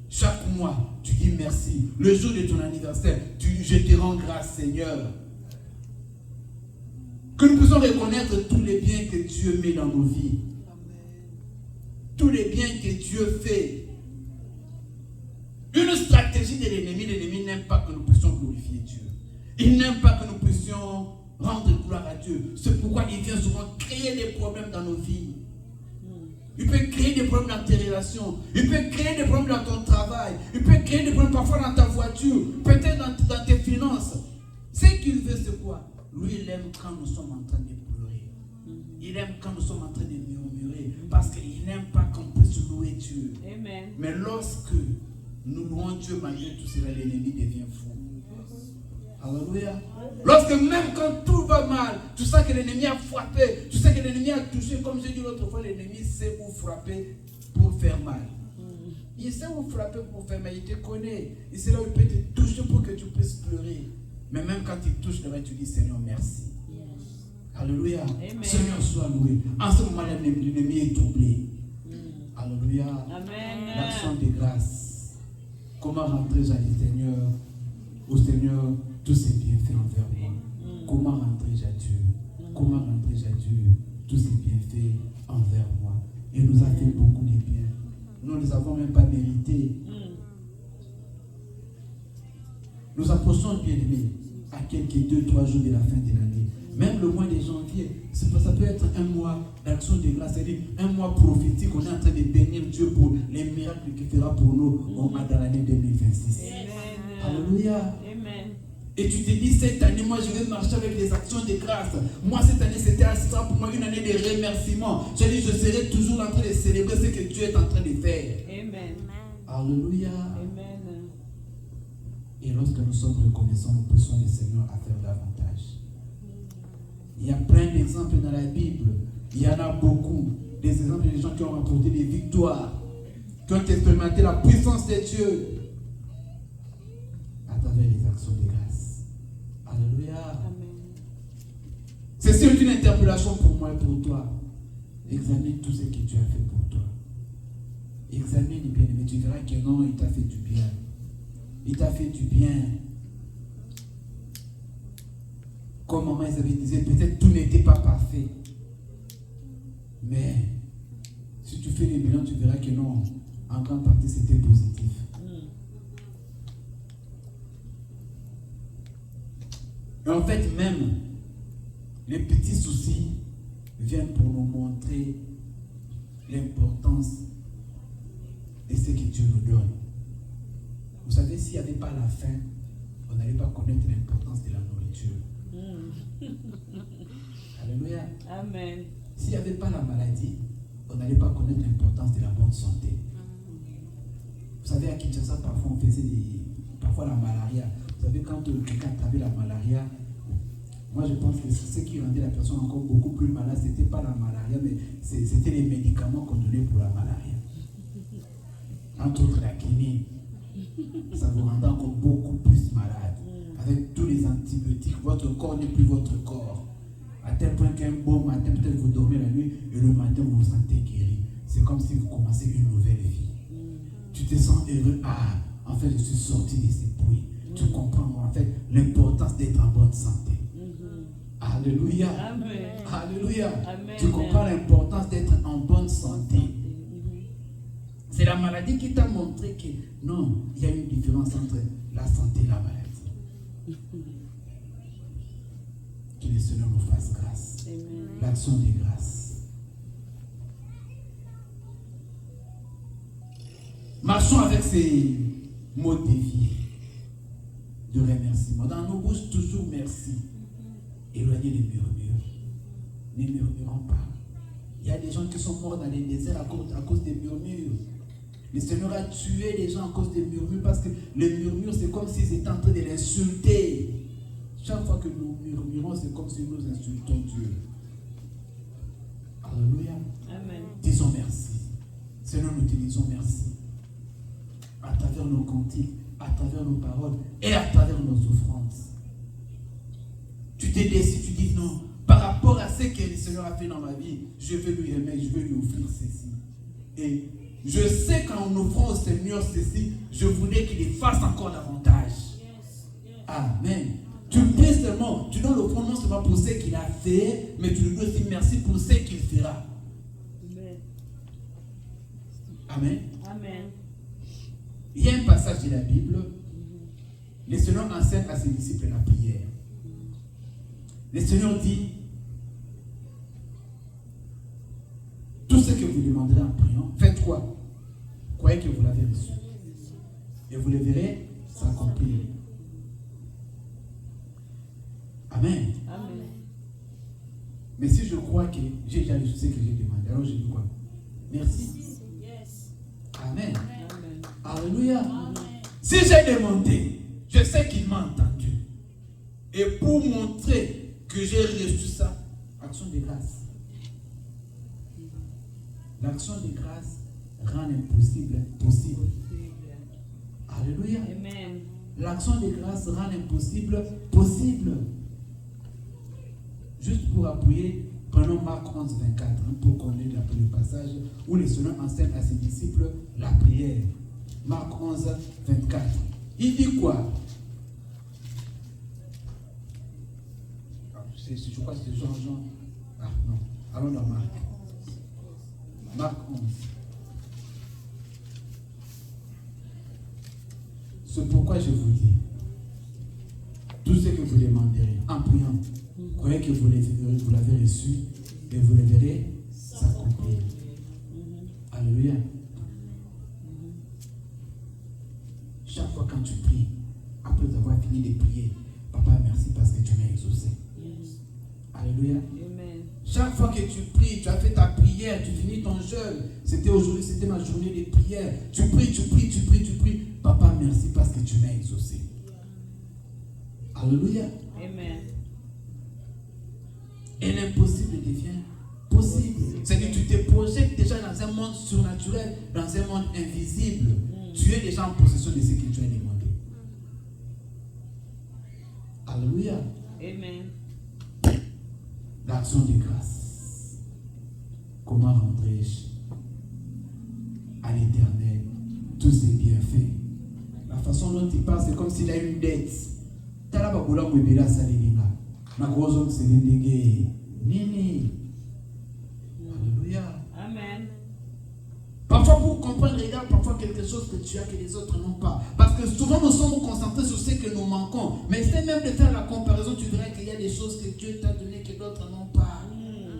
Speaker 2: Chaque mois, tu dis merci. Le jour de ton anniversaire, je te rends grâce, Seigneur. Que nous puissions reconnaître tous les biens que Dieu met dans nos vies. Tous les biens que Dieu fait. Une stratégie de l'ennemi n'aime pas que nous puissions glorifier Dieu. Il n'aime pas que nous puissions rendre gloire à Dieu. C'est pourquoi il vient souvent créer des problèmes dans nos vies. Il peut créer des problèmes dans tes relations. Il peut créer des problèmes dans ton travail. Il peut créer des problèmes parfois dans ta voiture. Peut-être dans tes finances. Ce qu'il veut, c'est quoi? Lui, il aime quand nous sommes en train de pleurer. Il aime quand nous sommes en train de murmurer. Parce qu'il n'aime pas qu'on puisse louer Dieu.
Speaker 3: Amen.
Speaker 2: Mais lorsque nous louons Dieu malgré tout cela, l'ennemi devient fou. Alléluia. Lorsque même quand tout va mal, tu sens que l'ennemi a frappé, tu sais que l'ennemi a touché, comme j'ai dit l'autre fois, l'ennemi sait où frapper pour faire mal. Il sait où frapper pour faire mal, il te connaît. Il sait là où il peut te toucher pour que tu puisses pleurer. Mais même quand il touche, tu dis Seigneur, merci. Alléluia.
Speaker 3: Amen.
Speaker 2: Seigneur, sois loué. En ce moment-là, l'ennemi est troublé. Alléluia.
Speaker 3: Amen.
Speaker 2: L'action de grâce. Comment rentrer-je à Seigneur? Au Seigneur, tous ces bienfaits envers moi. Comment rentrer-je à Dieu? Comment rentrer-je à Dieu? Tous ces bienfaits envers moi. Il nous a fait beaucoup de bien. Nous ne les avons même pas mérités. Nous approchons, bien aimés, à quelques 2-3 jours de la fin de l'année. Même le mois de janvier, ça peut être un mois d'action de grâce, c'est-à-dire un mois prophétique. On est en train de bénir Dieu pour les miracles qu'il fera pour nous dans l'année 2026.
Speaker 3: Amen.
Speaker 2: Alléluia.
Speaker 3: Amen.
Speaker 2: Et tu te dis, cette année, moi, je vais marcher avec des actions de grâce. Moi, cette année, ce sera pour moi une année de remerciements. Je dis, je serai toujours en train de célébrer ce que Dieu est en train de faire.
Speaker 3: Amen.
Speaker 2: Alléluia.
Speaker 3: Amen.
Speaker 2: Et lorsque nous sommes reconnaissants, nous poussons le Seigneur à faire davantage. Il y a plein d'exemples dans la Bible. Il y en a beaucoup. Des exemples de gens qui ont remporté des victoires, qui ont expérimenté la puissance de Dieu à travers les actions de grâce. Alléluia.
Speaker 3: Amen.
Speaker 2: Ceci est une interpellation pour moi et pour toi. Examine tout ce que tu as fait pour toi. Examine, bien-aimé, tu verras que non, il t'a fait du bien. Il t'a fait du bien. Comme maman Isabelle disait, peut-être tout n'était pas parfait. Mais si tu fais les bilans, tu verras que non, en grande partie c'était positif. Et en fait, même les petits soucis viennent pour nous montrer l'importance de ce que Dieu nous donne. Vous savez, s'il n'y avait pas la faim, on n'allait pas connaître l'importance de la nourriture. Alléluia.
Speaker 3: Amen.
Speaker 2: S'il n'y avait pas la maladie, on n'allait pas connaître l'importance de la bonne santé. Vous savez, à Kinshasa, parfois on faisait parfois la malaria. Vous savez, quand quelqu'un avait la malaria, moi je pense que ce qui rendait la personne encore beaucoup plus malade, ce n'était pas la malaria, mais c'était les médicaments qu'on donnait pour la malaria. Entre autres la quinine. Ça vous rendait encore beaucoup plus malade. Avec tous les antibiotiques, votre corps n'est plus votre corps. À tel point qu'un bon matin, peut-être vous dormez la nuit et le matin vous vous sentez guéri. C'est comme si vous commencez une nouvelle vie. Tu te sens heureux. Ah, en fait, je suis sorti de ces bruits. Tu comprends, en fait, l'importance d'être en bonne santé. Alléluia.
Speaker 3: Amen.
Speaker 2: Alléluia.
Speaker 3: Amen.
Speaker 2: Tu comprends l'importance d'être en bonne santé. C'est la maladie qui t'a montré que non, il y a une différence entre la santé et la maladie. Que le Seigneur nous fasse grâce.
Speaker 3: Amen.
Speaker 2: L'action de grâce. Marchons avec ces mots de vie, de remerciement. Dans nos bouches, toujours merci. Éloignez les murmures. Ne murmurons pas. Il y a des gens qui sont morts dans les déserts à cause des murmures. Le Seigneur a tué les gens à cause des murmures parce que les murmures, c'est comme s'ils étaient en train de l'insulter. Chaque fois que nous murmurons, c'est comme si nous insultons Dieu. Alléluia.
Speaker 3: Amen.
Speaker 2: Disons merci. Seigneur, nous te disons merci. À travers nos cantiques, à travers nos paroles et à travers nos offrandes. Tu te décides, tu dis non. Par rapport à ce que le Seigneur a fait dans ma vie, je vais lui aimer, je vais lui offrir ceci. Et je sais qu'en offrant au Seigneur ceci, je voulais qu'il les fasse encore davantage. Amen. Tu pries seulement, tu donnes l'offrande non seulement pour ce qu'il a fait, mais tu lui dis aussi merci pour ce qu'il fera.
Speaker 3: Amen.
Speaker 2: Amen.
Speaker 3: Amen.
Speaker 2: Il y a un passage de la Bible, le Seigneur enseigne à ses disciples la prière. Le Seigneur dit, tout ce que vous demanderez en priant, faites quoi? Croyez que vous l'avez reçu. Et vous le verrez s'accomplir. Amen.
Speaker 3: Amen.
Speaker 2: Mais si je crois que j'ai déjà reçu ce que j'ai demandé, alors je dis quoi? Merci. Amen.
Speaker 3: Amen.
Speaker 2: Alléluia. Si j'ai demandé, je sais qu'il m'a entendu. Et pour montrer que j'ai reçu ça, action de grâce. L'action de grâce rend l'impossible possible. Alléluia.
Speaker 3: Amen.
Speaker 2: L'action de grâce rend l'impossible possible. Juste pour appuyer, prenons Marc 11, 24, pour connaître le passage où le Seigneur enseigne à ses disciples la prière. Marc 11, 24. Il dit quoi? Je crois que c'est Jean. Ah non, allons dans Marc. Marc 11. C'est pourquoi je vous dis, tout ce que vous demanderez en priant, croyez que vous l'avez reçu et vous le verrez s'accomplir. Alléluia. Chaque fois quand tu pries, après avoir fini de prier, Papa, merci parce que tu m'as exaucé. Alléluia.
Speaker 3: Amen.
Speaker 2: Chaque fois que tu pries, tu as fait ta prière, tu finis ton jeûne. C'était aujourd'hui, c'était ma journée de prière. Tu pries. Papa, merci parce que tu m'as exaucé. Alléluia.
Speaker 3: Amen.
Speaker 2: Et l'impossible devient possible. C'est-à-dire que tu te projettes déjà dans un monde surnaturel, dans un monde invisible. Tu es déjà en possession de ce que tu as demandé. Alléluia.
Speaker 3: Amen.
Speaker 2: Action de grâce. Comment rendrai-je à l'Éternel tous ses bienfaits? La façon dont il parle, c'est comme s'il a une dette. Alléluia.
Speaker 3: Amen.
Speaker 2: Parfois pour comprendre, regarde parfois quelque chose que tu as que les autres n'ont pas. Parce que souvent nous sommes concentrés sur ce que nous manquons. Mais c'est même de faire la comparaison, tu verras qu'il y a des choses que Dieu t'a données que d'autres n'ont pas.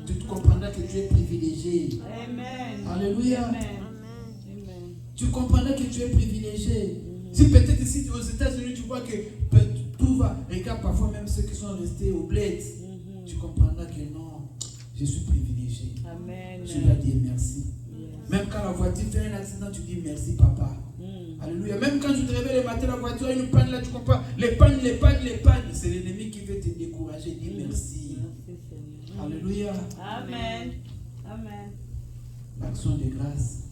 Speaker 2: Tu te comprendras que tu es privilégié.
Speaker 3: Amen.
Speaker 2: Alléluia.
Speaker 3: Amen. Amen.
Speaker 2: Tu comprendras que tu es privilégié. Si peut-être ici aux États-Unis tu vois que tout va, regarde parfois même ceux qui sont restés au bled, tu comprendras que non, je suis privilégié.
Speaker 3: Amen.
Speaker 2: Je dois dire merci.
Speaker 3: Yes.
Speaker 2: Même quand la voiture fait un accident, tu dis merci papa. Alléluia. Même quand tu te réveilles le matin, la voiture a une panne là, tu comprends. Les pannes. C'est l'ennemi qui veut te décourager. Dis merci.
Speaker 3: Merci, Seigneur.
Speaker 2: Alléluia.
Speaker 3: Amen. Amen.
Speaker 2: L'action de grâce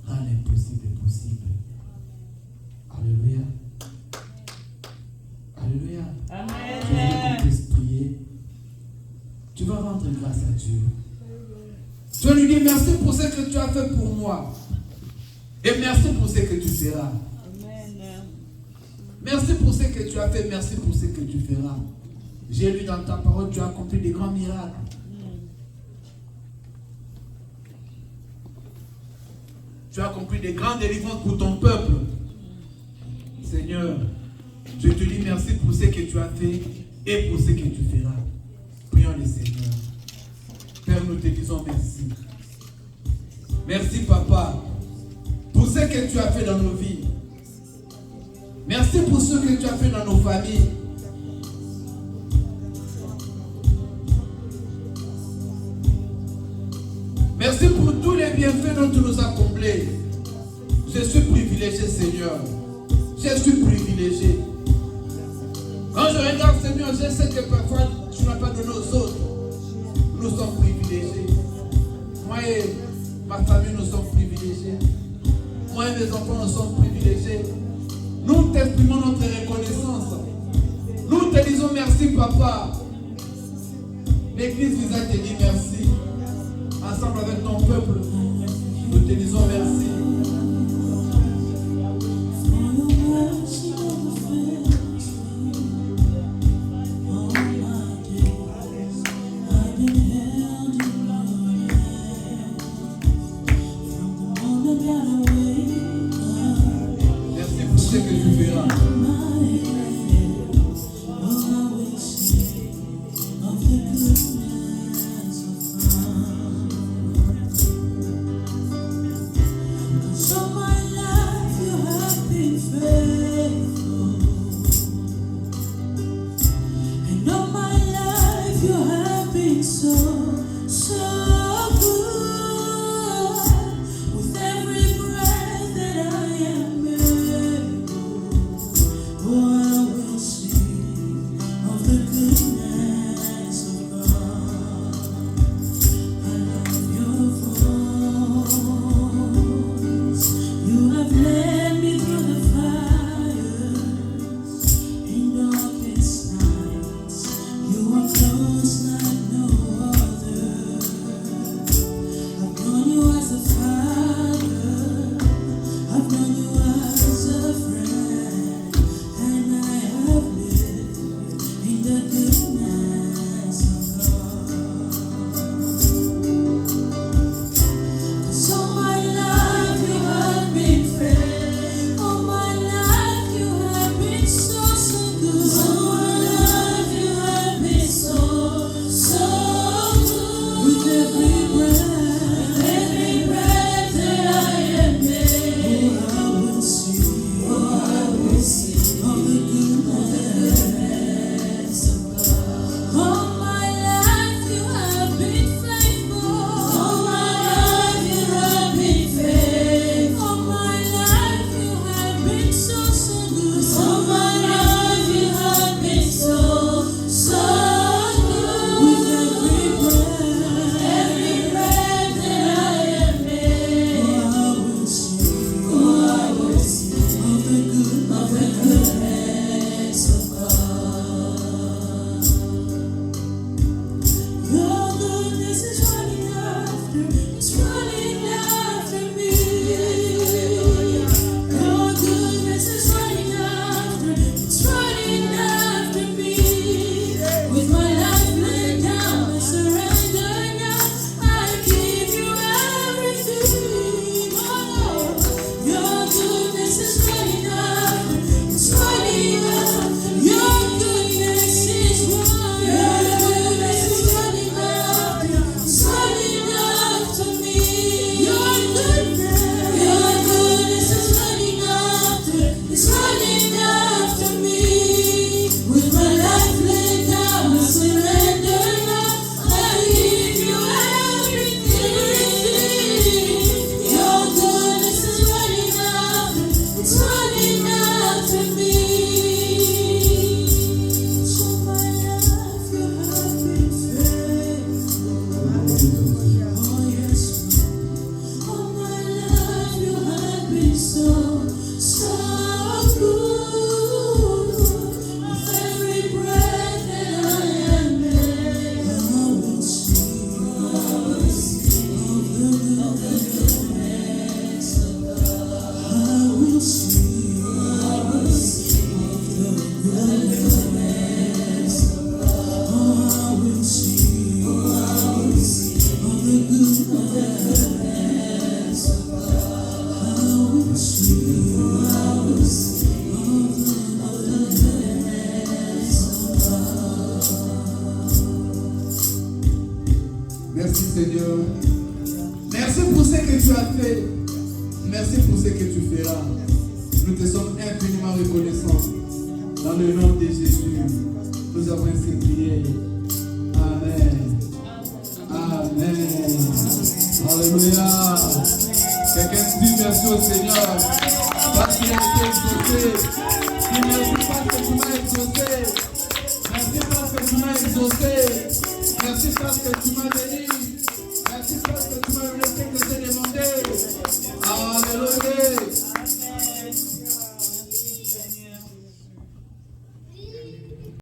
Speaker 2: rend l'impossible possible. Alléluia. Alléluia. Je veux qu'on
Speaker 3: Amen.
Speaker 2: puisse prier. Tu vas rendre grâce à Dieu. Tu vas lui dire merci pour ce que tu as fait pour moi. Et merci pour ce que tu feras.
Speaker 3: Amen.
Speaker 2: Merci pour ce que tu as fait. Merci pour ce que tu feras. J'ai lu dans ta parole, tu as accompli des grands miracles. Tu as accompli des grandes délivrances pour ton peuple. Seigneur, je te dis merci pour ce que tu as fait et pour ce que tu feras. Prions le Seigneur. Père, nous te disons merci. Merci, Papa, pour ce que tu as fait dans nos vies. Merci pour ce que tu as fait dans nos familles. Merci pour tous les bienfaits dont tu nous as comblés. Je suis privilégié, Seigneur. Je suis privilégié. Quand je regarde, Seigneur, je sais que parfois tu n'as pas donné aux autres. Nous sommes privilégiés. Moi et ma famille, nous sommes privilégiés. Moi et mes enfants, nous sommes privilégiés. Nous t'exprimons notre reconnaissance. Nous te disons merci, Papa. L'Église vous a te dit merci. Ensemble avec ton peuple, nous te disons merci. Merci pour ce que tu feras. Merci Seigneur. Merci pour ce que tu as fait. Merci pour ce que tu feras. Nous te sommes infiniment reconnaissants. Dans le nom de Jésus, nous avons ainsi prié. Amen. Amen. Alléluia. Quelqu'un dit merci au Seigneur parce qu'il a été exaucé. Dis merci parce que tu m'as exaucé. Merci parce que tu m'as exaucé. Merci parce que tu m'as béni.